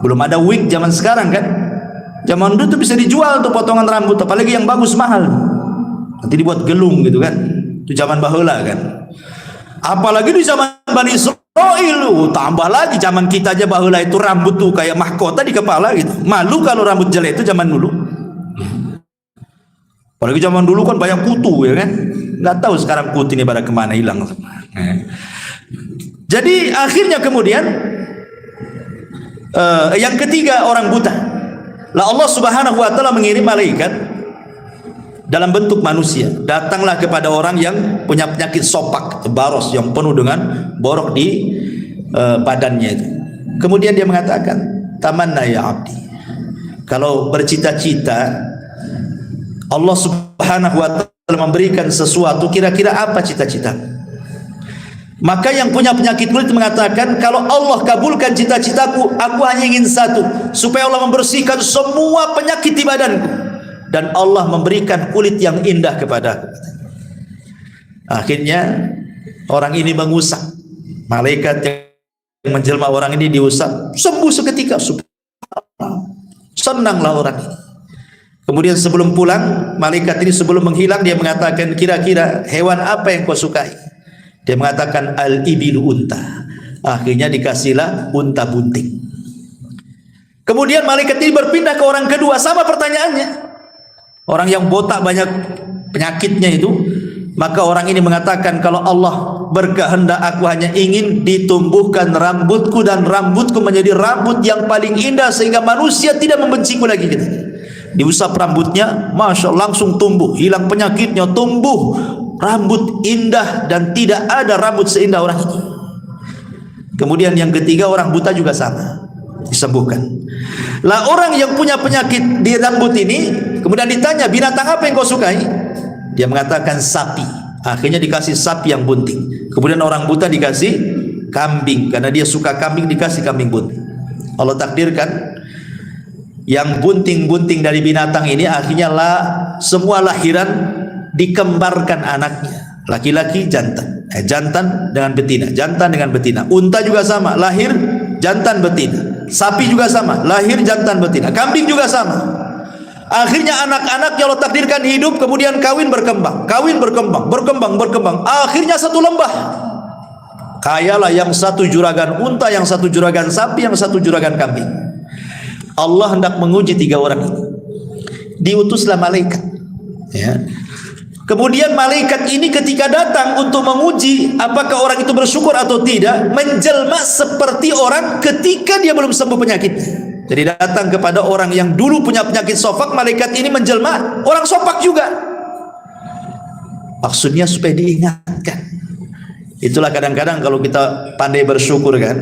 Belum ada wig zaman sekarang kan. Zaman dulu tuh bisa dijual tuh potongan rambut, apalagi yang bagus mahal. Nanti dibuat gelung gitu kan. Itu zaman baheula kan. Apalagi di zaman Bani Israil, tambah lagi zaman kita aja baheula itu rambut tuh kayak mahkota di kepala gitu. Malu kalau rambut jelek itu zaman dulu. Apalagi zaman dulu kan banyak kutu ya kan. Nggak tahu sekarang kutu ini pada kemana, hilang. Jadi akhirnya kemudian yang ketiga orang buta. Lah Allah Subhanahu wa taala mengirim malaikat dalam bentuk manusia, datanglah kepada orang yang punya penyakit sopak, baros, yang penuh dengan borok di badannya itu. Kemudian dia mengatakan, tamanna ya abdi, kalau bercita-cita Allah Subhanahu wa taala memberikan sesuatu, kira-kira apa cita-cita? Maka yang punya penyakit kulit mengatakan, kalau Allah kabulkan cita-citaku, aku hanya ingin satu, supaya Allah membersihkan semua penyakit di badanku dan Allah memberikan kulit yang indah kepadaku. Akhirnya orang ini mengusap, malaikat yang menjelma orang ini diusap, sembuh seketika. Senanglah orang ini. Kemudian sebelum pulang, malaikat ini sebelum menghilang dia mengatakan, kira-kira hewan apa yang kau sukai? Dia mengatakan al-ibilu unta. Akhirnya dikasihlah unta bunting. Kemudian malaikat ini berpindah ke orang kedua, sama pertanyaannya. Orang yang botak banyak penyakitnya itu, maka orang ini mengatakan, kalau Allah berkehendak aku hanya ingin ditumbuhkan rambutku dan rambutku menjadi rambut yang paling indah sehingga manusia tidak membenciku lagi gitu. Diusap rambutnya, masya Allah, langsung tumbuh, hilang penyakitnya, tumbuh rambut indah dan tidak ada rambut seindah orang ini. Kemudian yang ketiga orang buta juga sama, disembuhkan. Lah orang yang punya penyakit di rambut ini kemudian ditanya, binatang apa yang kau sukai? Dia mengatakan sapi. Akhirnya dikasih sapi yang bunting. Kemudian orang buta dikasih kambing, karena dia suka kambing, dikasih kambing bunting. Allah takdirkan yang bunting-bunting dari binatang ini akhirnya semua lahiran dikembarkan anaknya, laki-laki jantan, jantan dengan betina, jantan dengan betina. Unta juga sama, lahir jantan betina. Sapi juga sama, lahir jantan betina. Kambing juga sama. Akhirnya anak-anak yang Allah takdirkan hidup, kemudian kawin berkembang, berkembang. Akhirnya satu lembah. Kayalah yang satu juragan unta, yang satu juragan sapi, yang satu juragan kambing. Allah hendak menguji 3 orang ini. Diutuslah malaikat. Ya. Kemudian malaikat ini ketika datang untuk menguji apakah orang itu bersyukur atau tidak, menjelma seperti orang ketika dia belum sembuh penyakitnya. Jadi datang kepada orang yang dulu punya penyakit sofak, malaikat ini menjelma orang sofak juga. Maksudnya supaya diingatkan. Itulah kadang-kadang kalau kita pandai bersyukur kan.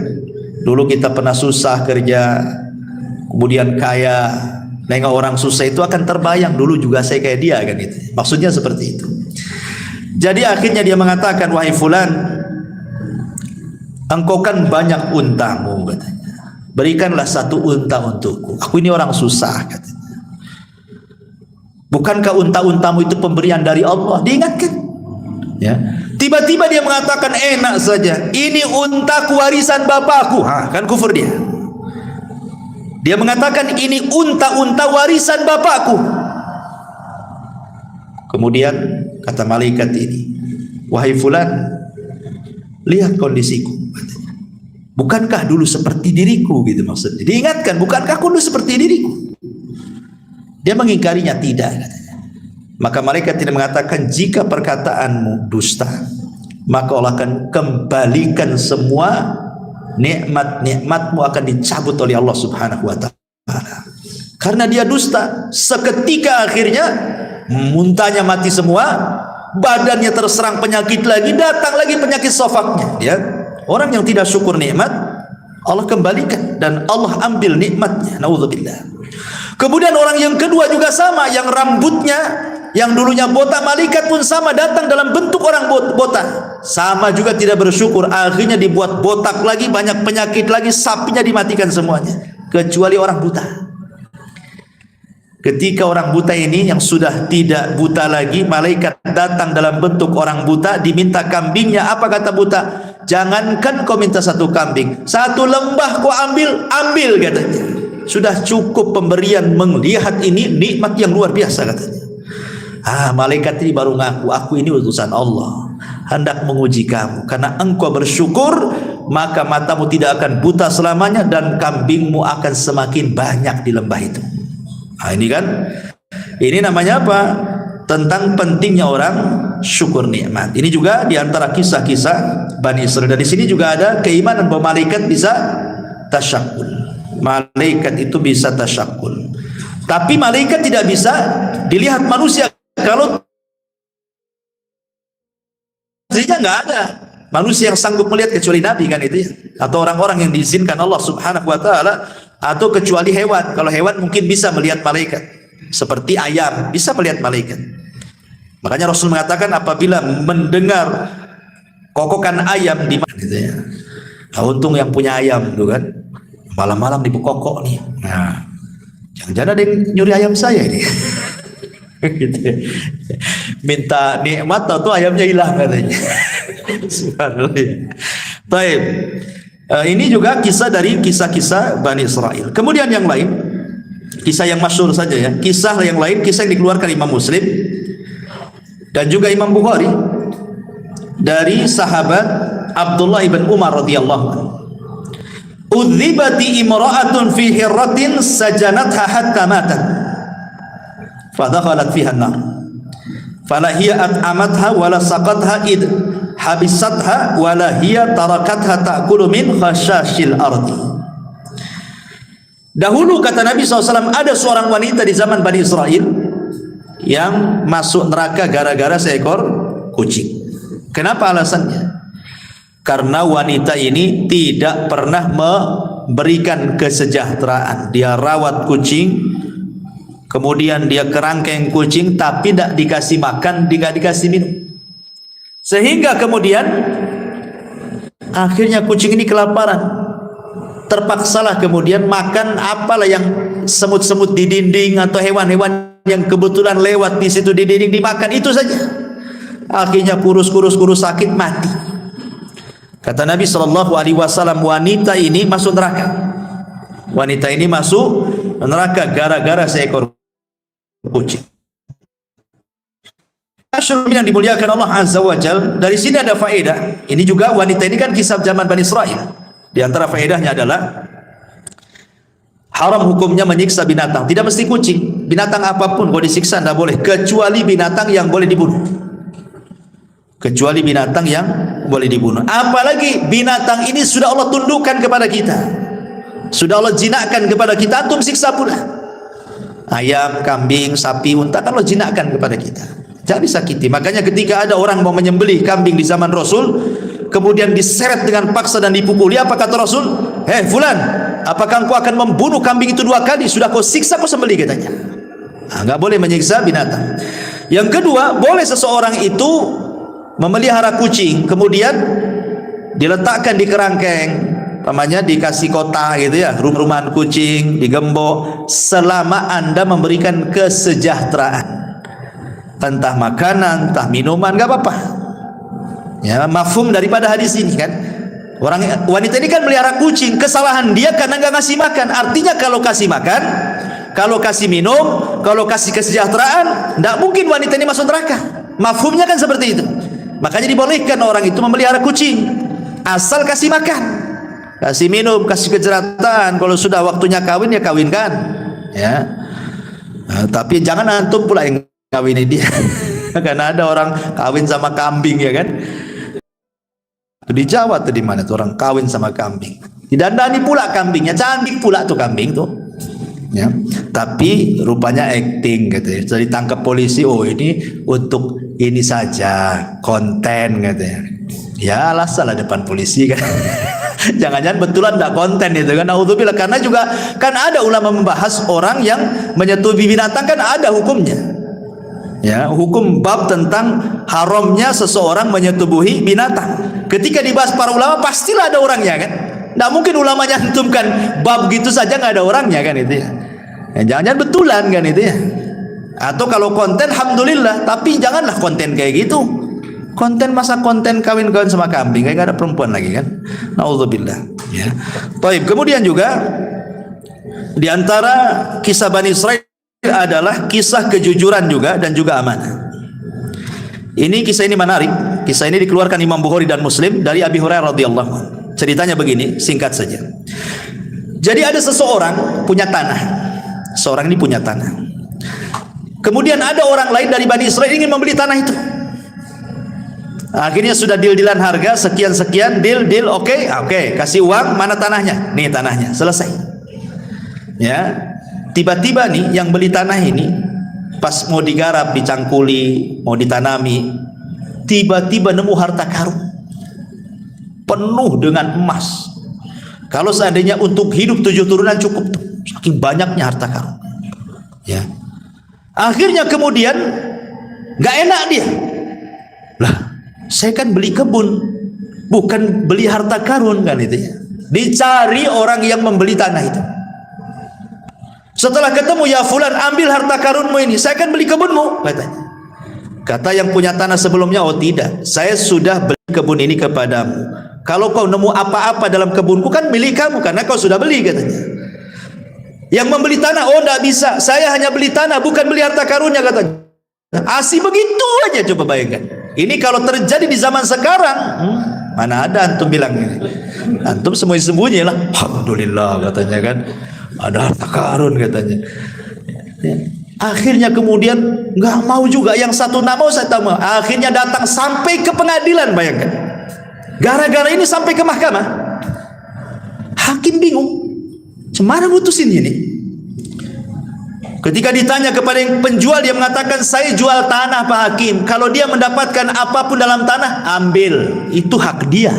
Dulu kita pernah susah kerja, kemudian kaya, nengok orang susah itu akan terbayang, dulu juga saya kayak dia kan itu. Maksudnya seperti itu. Jadi akhirnya dia mengatakan, wahai fulan, engkau kan banyak untamu katanya. berikanlah satu unta untukku. Aku ini orang susah, katanya. Bukankah unta-untamu itu pemberian dari Allah? Diingatkan. Ya. Tiba-tiba dia mengatakan enak saja. Ini untaku warisan bapakku. Kan kufur dia. Dia mengatakan ini unta-unta warisan bapakku. Kemudian kata malaikat ini, wahai fulan, lihat kondisiku. Bukankah dulu seperti diriku, gitu maksudnya. Diingatkan, bukankah aku dulu seperti diriku? Dia mengingkarinya, tidak, katanya. Maka malaikat tidak mengatakan, jika perkataanmu dusta, maka Allah akan kembalikan semua nikmat-nikmatmu akan dicabut oleh Allah Subhanahu wa ta'ala. Karena dia dusta, seketika akhirnya muntahnya mati semua, badannya terserang penyakit lagi, datang lagi penyakit sofaknya. Ya, orang yang tidak syukur nikmat, Allah kembalikan dan Allah ambil nikmatnya. Naudzubillah. Kemudian orang yang kedua juga sama, yang rambutnya yang dulunya botak, malaikat pun sama, datang dalam bentuk orang botak, sama juga tidak bersyukur, akhirnya dibuat botak lagi, banyak penyakit lagi, sapinya dimatikan semuanya, kecuali orang buta. Ketika orang buta ini yang sudah tidak buta lagi, malaikat datang dalam bentuk orang buta, diminta kambingnya. Apa kata buta? Jangankan kau minta satu kambing, satu lembah kau ambil katanya. Sudah cukup pemberian, melihat ini nikmat yang luar biasa, katanya. Malaikat ini baru ngaku, aku ini utusan Allah, hendak menguji kamu. Karena engkau bersyukur, maka matamu tidak akan buta selamanya dan kambingmu akan semakin banyak di lembah itu. Ini kan, ini namanya apa? Tentang pentingnya orang syukur nikmat. Ini juga diantara kisah-kisah Bani Israil. Dan di sini juga ada keimanan bahwa malaikat bisa tasyakul. Malaikat itu bisa tasyakul. Tapi malaikat tidak bisa dilihat manusia. Kalau aslinya nggak ada manusia yang sanggup melihat kecuali Nabi, kan itu ya? Atau orang-orang yang diizinkan Allah Subhanahu wa ta'ala, atau kecuali hewan. Kalau hewan mungkin bisa melihat malaikat, seperti ayam bisa melihat malaikat. Makanya Rasul mengatakan apabila mendengar kokokan ayam di mana, gitu ya. Nah, untung yang punya ayam tuh kan, malam-malam dibekokok nih. Nah, jangan-jangan ada yang nyuri ayam saya ini. Gitu. Minta nikmat atau ayamnya hilang, katanya. Subhanallah. Baik. Ini juga kisah dari kisah-kisah Bani Israil. Kemudian yang lain, kisah yang masyhur saja ya. Kisah yang lain, kisah yang dikeluarkan Imam Muslim dan juga Imam Bukhari dari sahabat Abdullah ibn Umar radhiyallahu anhu. Udzibati imra'atun fi hirratin sajanatha hatta matat. Fadakhalat fiha an-nar. Fala hiya at'amatha wala saqatha id habisatha wala hiya tarakatha ta'kulu min khashashil ardi. Dahulu kata Nabi SAW, ada seorang wanita di zaman Bani Israil yang masuk neraka gara-gara seekor kucing. Kenapa alasannya? Karena wanita ini tidak pernah memberikan kesejahteraan. Dia rawat kucing, kemudian dia kerangkeng kucing, tapi tidak dikasih makan, tidak dikasih minum. Sehingga kemudian akhirnya kucing ini kelaparan. Terpaksalah kemudian makan apalah yang semut-semut di dinding atau hewan-hewan yang kebetulan lewat di situ di dinding, dimakan itu saja. Akhirnya kurus sakit, mati. Kata Nabi SAW, wanita ini masuk neraka. Wanita ini masuk neraka gara-gara seekor kucing. Yang dimuliakan Allah Azza wa Jal, dari sini ada faedah. Ini juga wanita ini kan kisah zaman Bani Israil. Di antara faedahnya adalah haram hukumnya menyiksa binatang. Tidak mesti kucing, binatang apapun kalau disiksa tidak boleh, kecuali binatang yang boleh dibunuh. Kecuali binatang yang boleh dibunuh. Apalagi binatang ini sudah Allah tundukkan kepada kita, sudah Allah jinakkan kepada kita, antum siksa pula. Ayam, kambing, sapi, unta kan Allah jinakkan kepada kita, jangan disakiti. Makanya ketika ada orang mau menyembelih kambing di zaman Rasul, kemudian diseret dengan paksa dan dipukuli, apa kata Rasul? Hei fulan, apakah engkau akan membunuh kambing itu 2 kali? Sudah kau siksa, kau sembelih, katanya. Nggak boleh menyiksa binatang. Yang kedua, boleh seseorang itu memelihara kucing, kemudian diletakkan di kerangkeng, Namanya dikasih kota gitu ya, rumah-rumahan kucing, digembok, selama Anda memberikan kesejahteraan, entah makanan, entah minuman, nggak apa-apa. Ya, mafhum daripada hadis ini kan. Wanita ini kan melihara kucing, kesalahan dia karena nggak ngasih makan. Artinya kalau kasih makan, kalau kasih minum, kalau kasih kesejahteraan, tidak mungkin wanita ini masuk neraka. Mafhumnya kan seperti itu. Makanya dibolehkan orang itu memelihara kucing, asal kasih makan, kasih minum, kasih kesejahteraan. Kalau sudah waktunya kawin ya kawinkan, ya. Nah, tapi jangan antum pula yang kawinin dia. Karena ada orang kawin sama kambing ya kan. Di Jawa tuh di mana tuh orang kawin sama kambing. Didandani pula kambingnya, cantik pula tuh kambing tuh. Ya, tapi rupanya acting gitu ya. Jadi tangkap polisi, oh ini untuk ini saja konten gitu ya. Ya alasan lah depan polisi kan. Jangan-jangan betulan tidak konten itu kan. Naudzubillah, karena juga kan ada ulama membahas orang yang menyetubuhi binatang kan ada hukumnya. Ya, hukum bab tentang haramnya seseorang menyetubuhi binatang. Ketika dibahas para ulama pastilah ada orangnya kan. Tidak mungkin ulama nyantumkan bab gitu saja nggak ada orangnya kan itu ya. Jangan-jangan betulan kan itu ya. Atau kalau konten alhamdulillah, tapi janganlah konten kayak gitu. Konten masa konten kawin-kawin sama kambing, kayak gak ada perempuan lagi kan. Nauzubillah ya. Baik, kemudian juga di antara kisah Bani Israil adalah kisah kejujuran juga dan juga amanah. Ini kisah ini menarik. Kisah ini dikeluarkan Imam Bukhari dan Muslim dari Abi Hurairah radhiyallahu anhu. Ceritanya begini, singkat saja. Jadi ada seseorang punya tanah. Seorang ini punya tanah. Kemudian ada orang lain dari Bani Israil ingin membeli tanah itu. Akhirnya sudah deal-dealan harga sekian-sekian, deal, oke, kasih uang, mana tanahnya? Nih tanahnya, selesai. Ya. Tiba-tiba nih yang beli tanah ini pas mau digarap, dicangkuli, mau ditanami, tiba-tiba nemu harta karun penuh dengan emas. Kalau seandainya untuk hidup 7 turunan cukup tuh, saking banyaknya harta karun. Ya. Akhirnya kemudian nggak enak dia. Lah, saya kan beli kebun, bukan beli harta karun kan itu ya. Dicari orang yang membeli tanah itu. Setelah ketemu, ya fulan, ambil harta karunmu ini, saya kan beli kebunmu, katanya. Kata yang punya tanah sebelumnya, oh tidak, saya sudah beli kebun ini kepadamu. Kalau kau nemu apa-apa dalam kebunku kan milik kamu karena kau sudah beli, katanya. Yang membeli tanah, oh tidak bisa, saya hanya beli tanah, bukan beli harta karunnya, katanya. Asih begitu aja, coba bayangkan. Ini kalau terjadi di zaman sekarang, mana ada antum bilang ini. Antum sembunyi-sembunyi lah. Alhamdulillah, katanya kan. Ada harta karun, katanya. Akhirnya kemudian nggak mau juga, yang satu nggak mau, saya tahu. Akhirnya datang sampai ke pengadilan, bayangkan. Gara-gara ini sampai ke mahkamah. Hakim bingung, cemana mutusin ini? Ketika ditanya kepada yang penjual, dia mengatakan, saya jual tanah Pak Hakim. Kalau dia mendapatkan apapun dalam tanah, ambil, itu hak dia.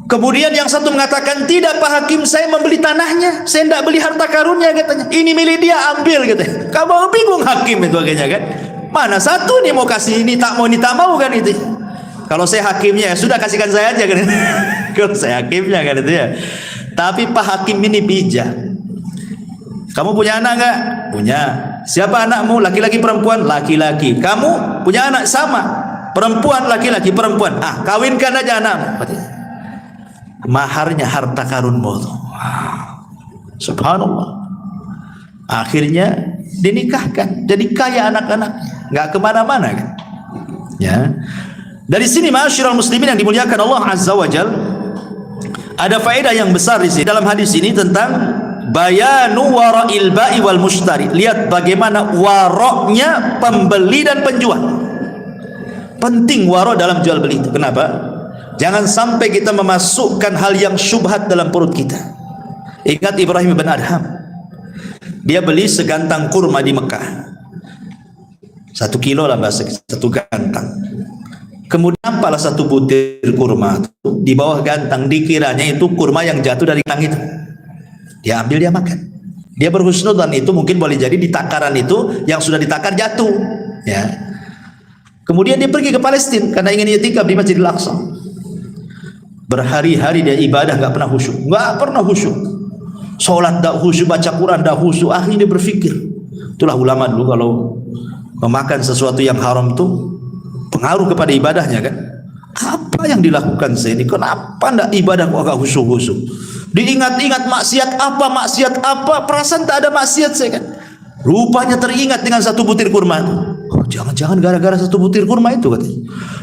Kemudian yang satu mengatakan, tidak Pak Hakim, saya membeli tanahnya, saya tidak beli harta karunnya, katanya. Ini milik dia, ambil, katanya. Kamu bingung hakim itu akhirnya kan. Mana satu nih mau kasih, ini tak mau kan itu. Kalau saya hakimnya, ya sudah kasihkan saya aja kan. Kalau saya hakimnya kan itu ya. Tapi Pak Hakim ini bijak. Kamu punya anak enggak? Punya. Siapa anakmu? Laki-laki perempuan? Laki-laki. Kamu punya anak? Sama. Perempuan, laki-laki, perempuan. Ah, kawinkan aja anakmu. Maharnya harta karunmu. Wow. Subhanallah. Akhirnya dinikahkan. Jadi kaya anak-anaknya. Enggak kemana-mana kan. Ya. Dari sini ma'asyiral muslimin yang dimuliakan Allah Azza wa Jal, ada faedah yang besar di sini dalam hadis ini tentang bayanu wara'il ba'i wal mushtari. Lihat bagaimana waroknya pembeli dan penjual. Penting warok dalam jual beli itu. Kenapa? Jangan sampai kita memasukkan hal yang syubhat dalam perut kita. Ingat Ibrahim bin Adham, dia beli segantang kurma di Mekah, 1 kilo lah bahasa, 1 gantang. Kemudian nampaklah 1 butir kurma di bawah gantang, dikiranya itu kurma yang jatuh dari gantang itu. Dia ambil, dia makan. Dia berhusnudzon itu mungkin boleh jadi di takaran itu yang sudah ditakar jatuh. Ya. Kemudian dia pergi ke Palestina karena ingin i'tikaf di Masjidil Aqsa. Berhari-hari dia ibadah nggak pernah khusyuk, nggak pernah khusyuk. Sholat dah khusyuk, baca Quran dah khusyuk. Akhirnya dia berpikir, itulah ulama dulu kalau memakan sesuatu yang haram itu pengaruh kepada ibadahnya kan. Apa yang dilakukan saya ini? Kenapa ndak ibadah kok agak khusyuk-khusyuk? Diingat-ingat maksiat apa, perasaan tak ada maksiat saya kan. Rupanya teringat dengan satu butir kurma itu. Oh, jangan-jangan gara-gara satu butir kurma itu katanya.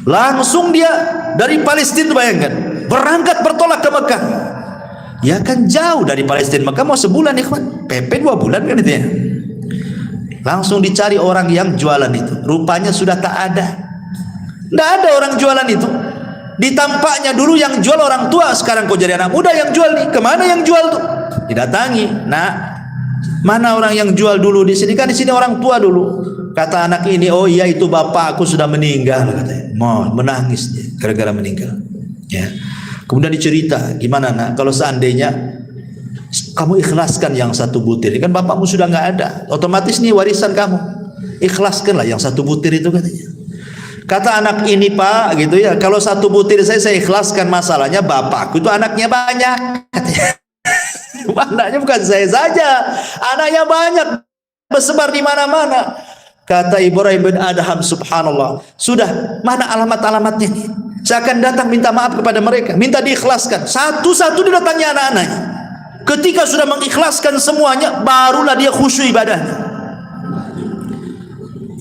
Langsung dia dari Palestina, bayangkan, berangkat bertolak ke Mekah. Ya kan jauh dari Palestina Mekah, mau sebulan ikhwan, PP 2 bulan kan itu ya. Langsung dicari orang yang jualan itu. Rupanya sudah tak ada. Tidak ada orang jualan itu. Ditampaknya dulu yang jual orang tua, sekarang kok jadi anak muda yang jual nih. Kemana yang jual tuh? Didatangi. Nah, mana orang yang jual dulu di sini? Kan di sini orang tua dulu. Kata anak ini, oh iya itu bapak aku sudah meninggal katanya. Mau menangis dia gara-gara meninggal. Ya. Kemudian dicerita, gimana nak? Kalau seandainya kamu ikhlaskan yang satu butir, kan bapakmu sudah nggak ada, otomatis nih warisan kamu. Ikhlaskanlah yang satu butir itu katanya. Kata anak ini, Pak, gitu ya, kalau satu butir saya ikhlaskan, masalahnya bapakku itu anaknya banyak katanya. Anaknya bukan saya saja, anaknya banyak, bersebar di mana-mana. Kata Ibrahim bin Adham, subhanallah, sudah, mana alamat-alamatnya nih? Saya akan datang minta maaf kepada mereka, minta diikhlaskan. Satu-satu didatangi anak-anaknya. Ketika sudah mengikhlaskan semuanya, barulah dia khusyuk ibadahnya.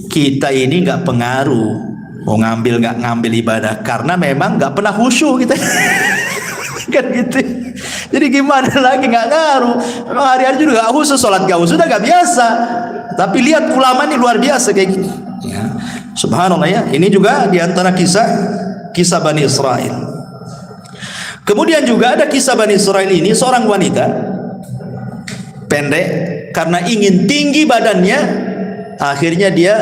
Kita ini nggak pengaruh mau ngambil nggak ngambil ibadah, karena memang nggak pernah khusyuk kita. Kan gitu. Jadi gimana lagi, nggak ngaruh. Memang hari-hari juga nggak khusyuk, sholat nggak khusyuk, sudah nggak biasa. Tapi lihat ulama ini luar biasa kayak gini. Ya. Subhanallah ya. Ini juga diantara kisah Bani Israel. Kemudian juga ada kisah Bani Israel ini, seorang wanita pendek, karena ingin tinggi badannya, akhirnya dia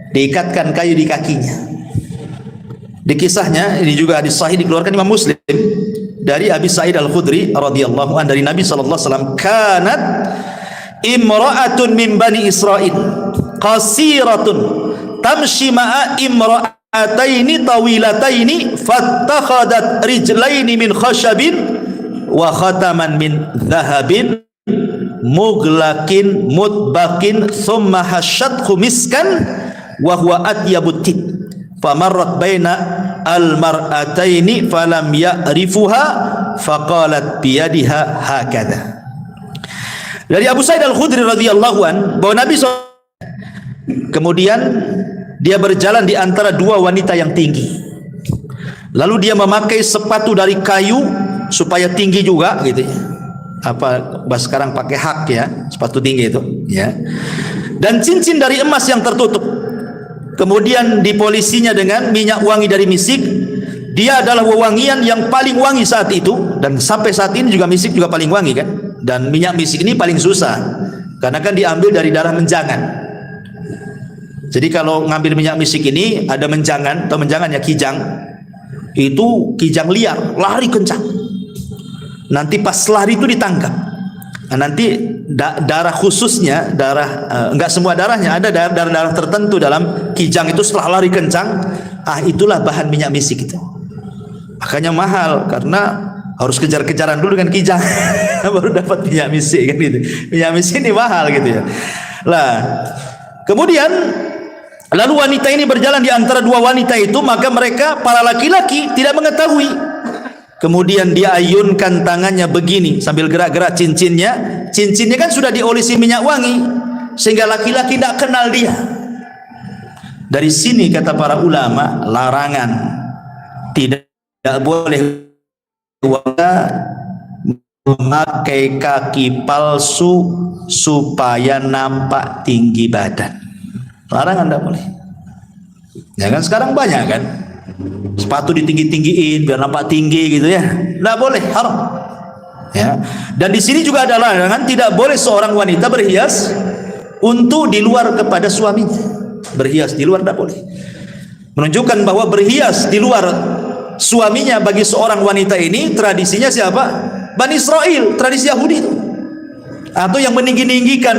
diikatkan kayu di kakinya. Di kisahnya ini juga hadis sahih dikeluarkan Imam Muslim dari Abi Sa'id Al-Khudri radhiyallahu anhu, dari Nabi sallallahu alaihi wasallam, kanat imra'atun min Bani Israil qasiratun tamshi ma'a imra'ataini tawilataini fattakhadat rijlaini min khashabin wa khataman min dhahabin mughlaqin mutbaqin thumma hasyathu miskan wa huwa atyabut tib famarrat baina al-mar'ataini falam ya'rifuha faqalat biyadiha hakadha. Dari Abu Sa'id Al-Khudri radhiyallahu an, bahwa Nabi SAW kemudian dia berjalan di antara dua wanita yang tinggi. Lalu dia memakai sepatu dari kayu supaya tinggi juga gitu ya. Apa bahas sekarang pakai hak ya, sepatu tinggi itu ya. Dan cincin dari emas yang tertutup. Kemudian dipolisinya dengan minyak wangi dari misik. Dia adalah wewangian yang paling wangi saat itu, dan sampai saat ini juga misik juga paling wangi kan. Dan minyak misik ini paling susah karena kan diambil dari darah menjangan. Jadi kalau ngambil minyak misik ini ada menjangan, atau menjangannya kijang, itu kijang liar, lari kencang. Nanti pas lari itu ditangkap. Nah, nanti darah khususnya, enggak semua darahnya, ada darah-darah tertentu dalam kijang itu setelah lari kencang, itulah bahan minyak misik itu. Makanya mahal, karena harus kejar-kejaran dulu dengan kijang baru dapat minyak misik kan gitu. Minyak misik ini mahal gitu ya. Lah, kemudian lalu wanita ini berjalan di antara dua wanita itu, maka mereka para laki-laki tidak mengetahui. Kemudian dia ayunkan tangannya begini sambil gerak-gerak cincinnya. Cincinnya kan sudah diolesi minyak wangi sehingga laki-laki tidak kenal dia. Dari sini kata para ulama, larangan tidak boleh memakai kaki palsu supaya nampak tinggi badan. Larangan tidak boleh. Ya kan sekarang banyak kan, sepatu ditinggi-tinggiin biar nampak tinggi gitu ya. Tidak boleh, haram. Ya. Dan di sini juga ada larangan tidak boleh seorang wanita berhias untuk di luar kepada suaminya. Berhias di luar tidak boleh. Menunjukkan bahwa berhias di luar suaminya bagi seorang wanita ini tradisinya siapa? Bani Israel, tradisi Yahudi itu. Atau yang meninggi-ninggikan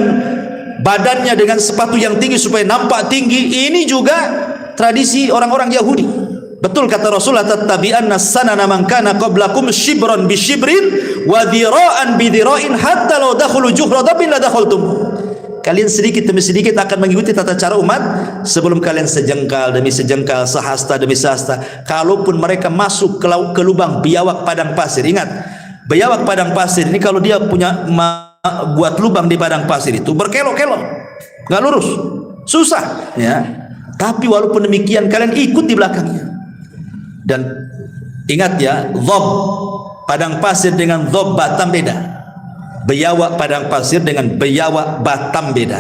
badannya dengan sepatu yang tinggi supaya nampak tinggi, ini juga tradisi orang-orang Yahudi. Betul kata Rasulullah, tattabi'anna sanana man kana qablakum shibran bi shibrin wa dhira'an bi dhira'in hatta law dakhulu juhra dabin la dakhaltum. Kalian sedikit demi sedikit akan mengikuti tata cara umat sebelum kalian sejengkal demi sejengkal, sehasta demi sehasta. Kalaupun mereka masuk ke lubang biawak padang pasir, ingat, biawak padang pasir ini kalau dia punya buat lubang di padang pasir itu berkelok-kelok, nggak lurus, susah, ya. Tapi walaupun demikian kalian ikut di belakangnya. Dan ingat ya, dhob padang pasir dengan dhob Batam beda. Biawak padang pasir dengan biawak Batam beda.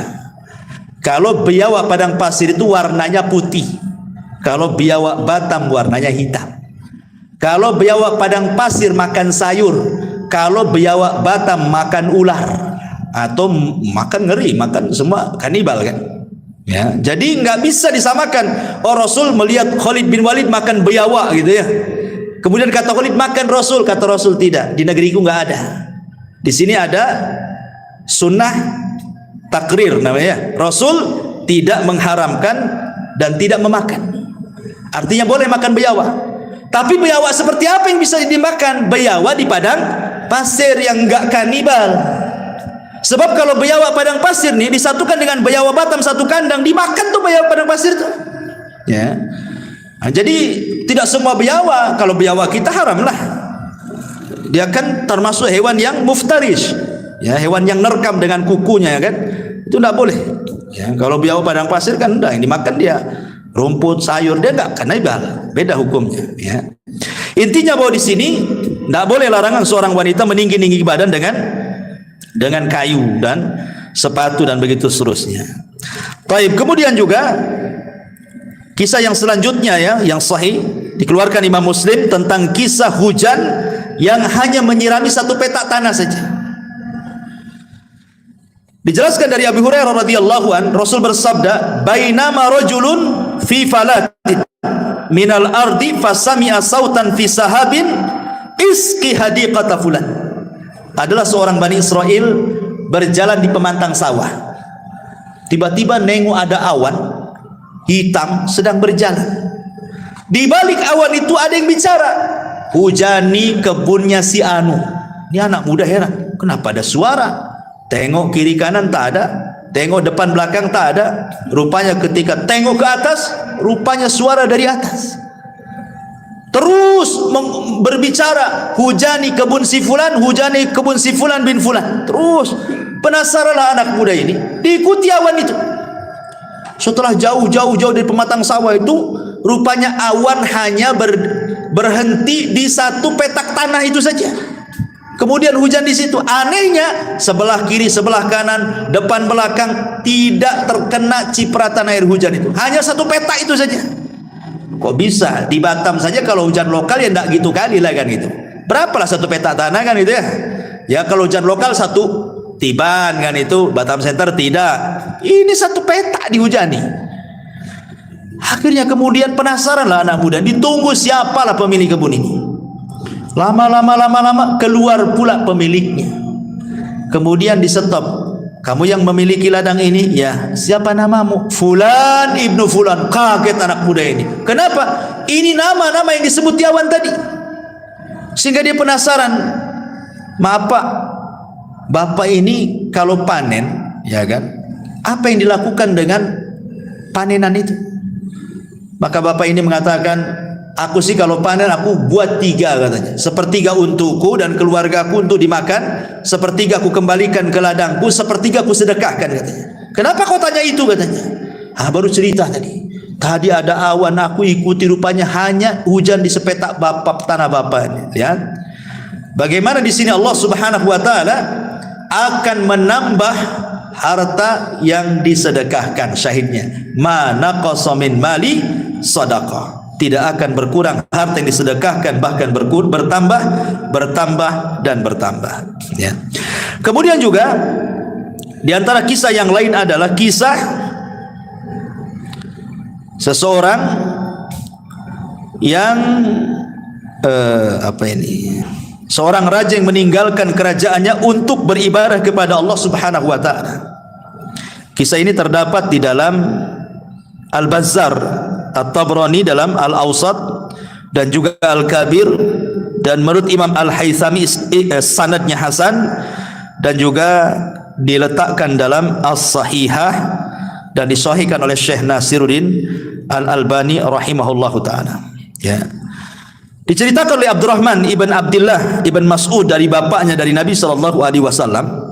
Kalau biawak padang pasir itu warnanya putih, kalau biawak Batam warnanya hitam. Kalau biawak padang pasir makan sayur, kalau biawak Batam makan ular atau makan ngeri, makan semua kanibal kan. Ya, jadi nggak bisa disamakan. Oh, Rasul melihat Khalid bin Walid makan biawak gitu ya. Kemudian kata Khalid makan Rasul, kata Rasul tidak. Di negeriku nggak ada. Di sini ada sunnah takrir namanya. Rasul tidak mengharamkan dan tidak memakan. Artinya boleh makan biawak. Tapi biawak seperti apa yang bisa dimakan? Biawak di padang pasir yang nggak kanibal. Sebab kalau biawak padang pasir nih disatukan dengan biawak Batam satu kandang, dimakan tuh biawak padang pasir tuh. Ya. Nah, jadi tidak semua biawak. Kalau biawak kita haram lah. Dia kan termasuk hewan yang muftarish. Ya, hewan yang nerkam dengan kukunya ya kan. Itu tidak boleh. Ya, kalau biawak padang pasir kan udah yang dimakan dia rumput, sayur, dia enggak kanibal. Beda hukumnya, ya. Intinya bahwa di sini tidak boleh larangan seorang wanita meninggi-ninggi badan dengan kayu dan sepatu dan begitu seterusnya. Baik, kemudian juga kisah yang selanjutnya ya, yang sahih dikeluarkan Imam Muslim tentang kisah hujan yang hanya menyirami satu petak tanah saja. Dijelaskan dari Abu Hurairah radhiyallahu an, Rasul bersabda, "Bainama rajulun fi falatin minal ardi fasami'a sautan fi sahabin iski hadiqata fulan." Adalah seorang Bani Israel berjalan di pemantang sawah. Tiba-tiba nengok ada awan hitam sedang berjalan. Di balik awan itu ada yang bicara, "Hujani kebunnya si Anu." Ini anak muda heran, kenapa ada suara? Tengok kiri kanan tak ada, tengok depan belakang tak ada. Rupanya ketika tengok ke atas, rupanya suara dari atas. Terus berbicara, "Hujani kebun si fulan, hujani kebun si fulan bin fulan." Terus penasaranlah anak muda ini, diikuti awan itu. Setelah jauh dari pematang sawah itu, rupanya awan hanya berhenti di satu petak tanah itu saja. Kemudian hujan di situ. Anehnya, sebelah kiri, sebelah kanan, depan belakang tidak terkena cipratan air hujan itu. Hanya satu petak itu saja. Kok bisa? Di Batam saja kalau hujan lokal ya enggak gitu kali lah kan gitu. Berapalah satu petak tanah kan itu ya? Ya kalau hujan lokal satu tiban kan itu, Batam Center tidak. Ini satu petak dihujani. Akhirnya kemudian penasaran lah anak muda, ditunggu siapalah pemilik kebun ini. Lama keluar pula pemiliknya. Kemudian di-stop. "Kamu yang memiliki ladang ini?" "Ya." "Siapa namamu?" "Fulan ibnu Fulan." Kaget anak muda ini. Kenapa? Ini nama-nama yang disebut di awan tadi. Sehingga dia penasaran. "Maaf Pak, Bapak ini kalau panen, ya kan? Apa yang dilakukan dengan panenan itu?" Maka bapak ini mengatakan, "Aku sih kalau panen aku buat 3 katanya. 1/3 untukku dan keluargaku untuk dimakan, 1/3 aku kembalikan ke ladangku, 1/3 aku sedekahkan," katanya. "Kenapa kau tanya itu?" katanya. Baru cerita tadi. Tadi ada awan aku ikuti, rupanya hanya hujan di sepetak tanah bapak ini. Ya. Bagaimana di sini Allah Subhanahu wa taala akan menambah harta yang disedekahkan, syahidnya. "Ma naqasa min mali sadaqah." Tidak akan berkurang harta yang disedekahkan, bahkan bertambah dan bertambah. Ya. Kemudian juga di antara kisah yang lain adalah kisah seseorang yang seorang raja yang meninggalkan kerajaannya untuk beribadah kepada Allah Subhanahu wa taala. Kisah ini terdapat di dalam Al-Bazzar, At-Tabrani dalam Al-Awsat, dan juga Al-Kabir, dan menurut Imam Al-Haythami sanadnya hasan, dan juga diletakkan dalam As-Sahihah dan disahihkan oleh Syekh Nasiruddin Al-Albani rahimahullahu taala. Ya. Diceritakan oleh Abdurrahman ibn Abdullah ibn Mas'ud dari bapaknya dari Nabi sallallahu alaihi wasallam.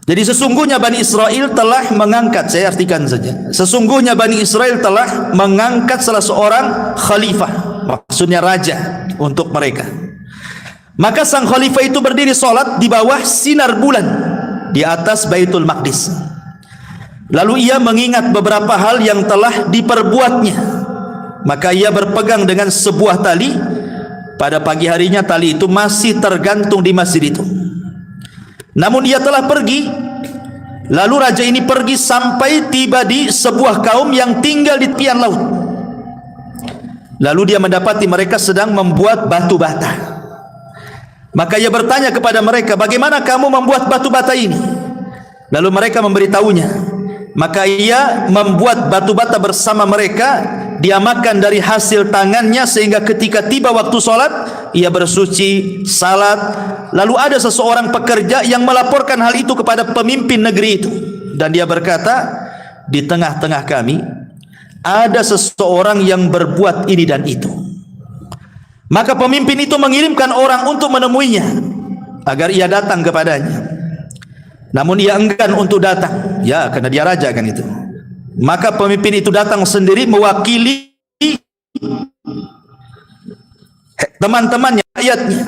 Jadi sesungguhnya Bani Israel telah mengangkat, saya artikan saja, sesungguhnya Bani Israel telah mengangkat salah seorang khalifah, maksudnya raja untuk mereka. Maka sang khalifah itu berdiri salat di bawah sinar bulan di atas Baitul Maqdis. Lalu ia mengingat beberapa hal yang telah diperbuatnya. Maka ia berpegang dengan sebuah tali. Pada pagi harinya tali itu masih tergantung di masjid itu. Namun ia telah pergi. Lalu raja ini pergi sampai tiba di sebuah kaum yang tinggal di tepian laut. Lalu dia mendapati mereka sedang membuat batu bata. Maka ia bertanya kepada mereka, bagaimana kamu membuat batu bata ini? Lalu mereka memberitahunya. Maka ia membuat batu bata bersama mereka, dia makan dari hasil tangannya, sehingga ketika tiba waktu sholat ia bersuci, salat. Lalu ada seseorang pekerja yang melaporkan hal itu kepada pemimpin negeri itu, dan dia berkata, di tengah-tengah kami ada seseorang yang berbuat ini dan itu. Maka pemimpin itu mengirimkan orang untuk menemuinya agar ia datang kepadanya. Namun ia enggan untuk datang, ya, karena dia raja kan itu. Maka pemimpin itu datang sendiri mewakili teman-temannya, rakyatnya,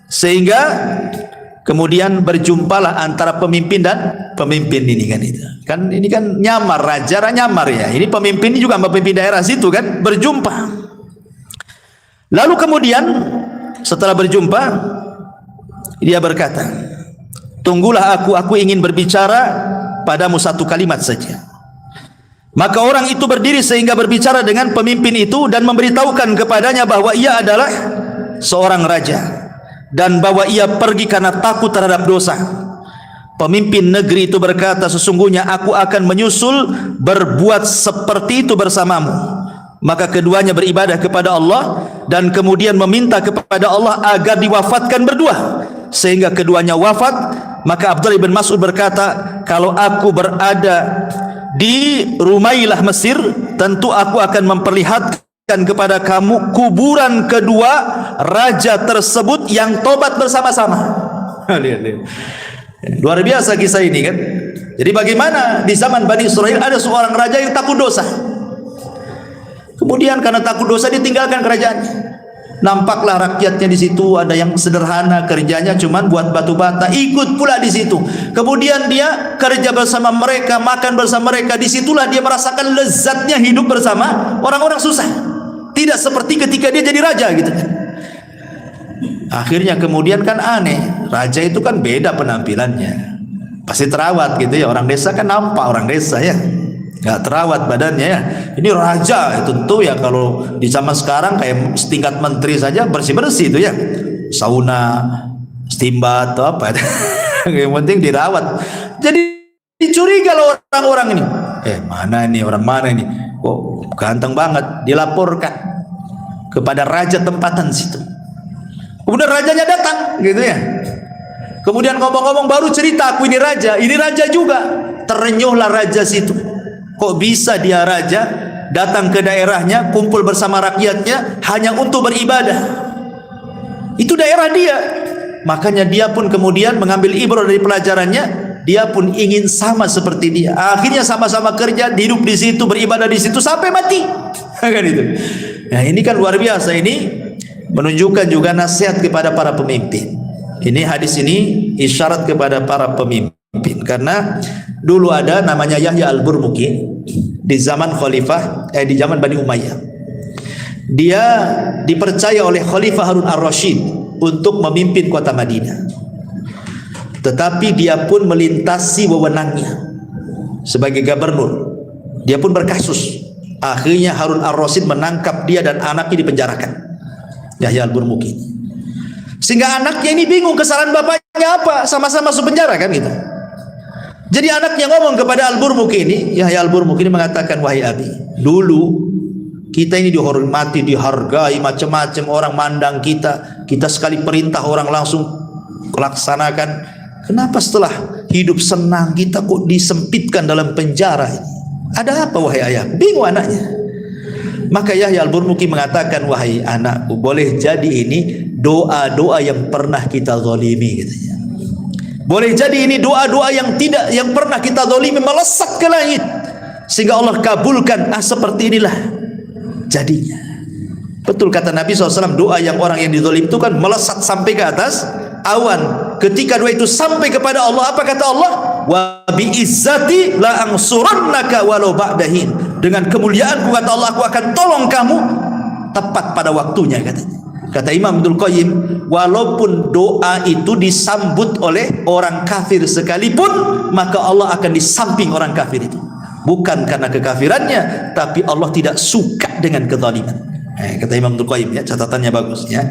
sehingga kemudian berjumpalah antara pemimpin dan pemimpin ini kan itu. Kan ini kan nyamar, raja nyamar ya. Ini pemimpin ini juga pemimpin daerah situ kan, berjumpa. Lalu kemudian setelah berjumpa dia berkata, tunggulah aku ingin berbicara padamu satu kalimat saja. Maka orang itu berdiri sehingga berbicara dengan pemimpin itu dan memberitahukan kepadanya bahwa ia adalah seorang raja dan bahwa ia pergi karena takut terhadap dosa. Pemimpin negeri itu berkata, sesungguhnya aku akan menyusul berbuat seperti itu bersamamu. Maka keduanya beribadah kepada Allah dan kemudian meminta kepada Allah agar diwafatkan berdua, sehingga keduanya wafat. Maka Abdullah bin Mas'ud berkata, kalau aku berada di Rumailah Mesir, tentu aku akan memperlihatkan kepada kamu kuburan kedua raja tersebut yang tobat bersama-sama. Luar biasa kisah ini kan. Jadi bagaimana di zaman Bani Israel ada seorang raja yang takut dosa, kemudian karena takut dosa ditinggalkan kerajaannya. Nampaklah rakyatnya di situ ada yang sederhana, kerjanya cuma buat batu bata, ikut pula di situ. Kemudian dia kerja bersama mereka, makan bersama mereka. Disitulah dia merasakan lezatnya hidup bersama orang-orang susah. Tidak seperti ketika dia jadi raja gitu kan. Akhirnya kemudian kan aneh, raja itu kan beda penampilannya, pasti terawat gitu ya. Orang desa kan nampak orang desa ya, nggak terawat badannya ya. Ini raja tentu ya, kalau di zaman sekarang kayak setingkat menteri saja bersih-bersih itu ya, sauna, steam bath atau apa yang penting dirawat. Jadi dicuriga loh orang-orang ini, mana ini orang mana ini, kok ganteng banget. Dilaporkan kepada raja tempatan situ. Kemudian rajanya datang gitu ya. Kemudian ngomong-ngomong baru cerita, aku ini raja juga. Terenyuhlah raja situ. Kok bisa dia raja datang ke daerahnya, kumpul bersama rakyatnya hanya untuk beribadah. Itu daerah dia. Makanya dia pun kemudian mengambil ibrah dari pelajarannya. Dia pun ingin sama seperti dia. Akhirnya sama-sama kerja, hidup di situ, beribadah di situ sampai mati. Kan itu. Nah, ini kan luar biasa. Ini menunjukkan juga nasihat kepada para pemimpin. Ini hadis ini isyarat kepada para pemimpin, karena dulu ada namanya Yahya al-Burmuki di zaman di zaman Bani Umayyah. Dia dipercaya oleh Khalifah Harun ar-Rasyid untuk memimpin kota Madinah. Tetapi dia pun melintasi wewenangnya sebagai gubernur. Dia pun berkasus. Akhirnya Harun ar-Rasyid menangkap dia dan anaknya dipenjarakan, Yahya al-Burmuki. Sehingga anaknya ini bingung kesalahan bapaknya apa, sama-sama masuk penjara kan gitu. Jadi anaknya ngomong kepada al-Burmuki ini, Yahya al-Burmuki ini mengatakan, wahai abi, dulu Kita ini dihormati, dihargai, macam-macam orang mandang kita. Kita sekali perintah orang langsung laksanakan. Kenapa setelah hidup senang kita kok disempitkan dalam penjara ini? Ada apa wahai ayah? Bingung anaknya. Maka Yahya Al-Burmuki mengatakan, wahai anakku, boleh jadi ini doa-doa yang pernah kita zalimi, katanya. Boleh jadi ini doa-doa yang pernah kita zalimi melesat ke langit sehingga Allah kabulkan. Seperti inilah jadinya. Betul kata Nabi SAW, doa yang orang yang dizalim itu kan melesat sampai ke atas awan. Ketika doa itu sampai kepada Allah, apa kata Allah? Wa bi izzati la ansurannaka walau ba'dahin. Dengan kemuliaanku, kata Allah, aku akan tolong kamu tepat pada waktunya, katanya. Kata Imam Ibnul Qayyim, walaupun doa itu disambut oleh orang kafir sekalipun, maka Allah akan di samping orang kafir itu. Bukan karena kekafirannya, tapi Allah tidak suka dengan kezaliman. Kata Imam Ibnul Qayyim, ya, catatannya bagus, ya.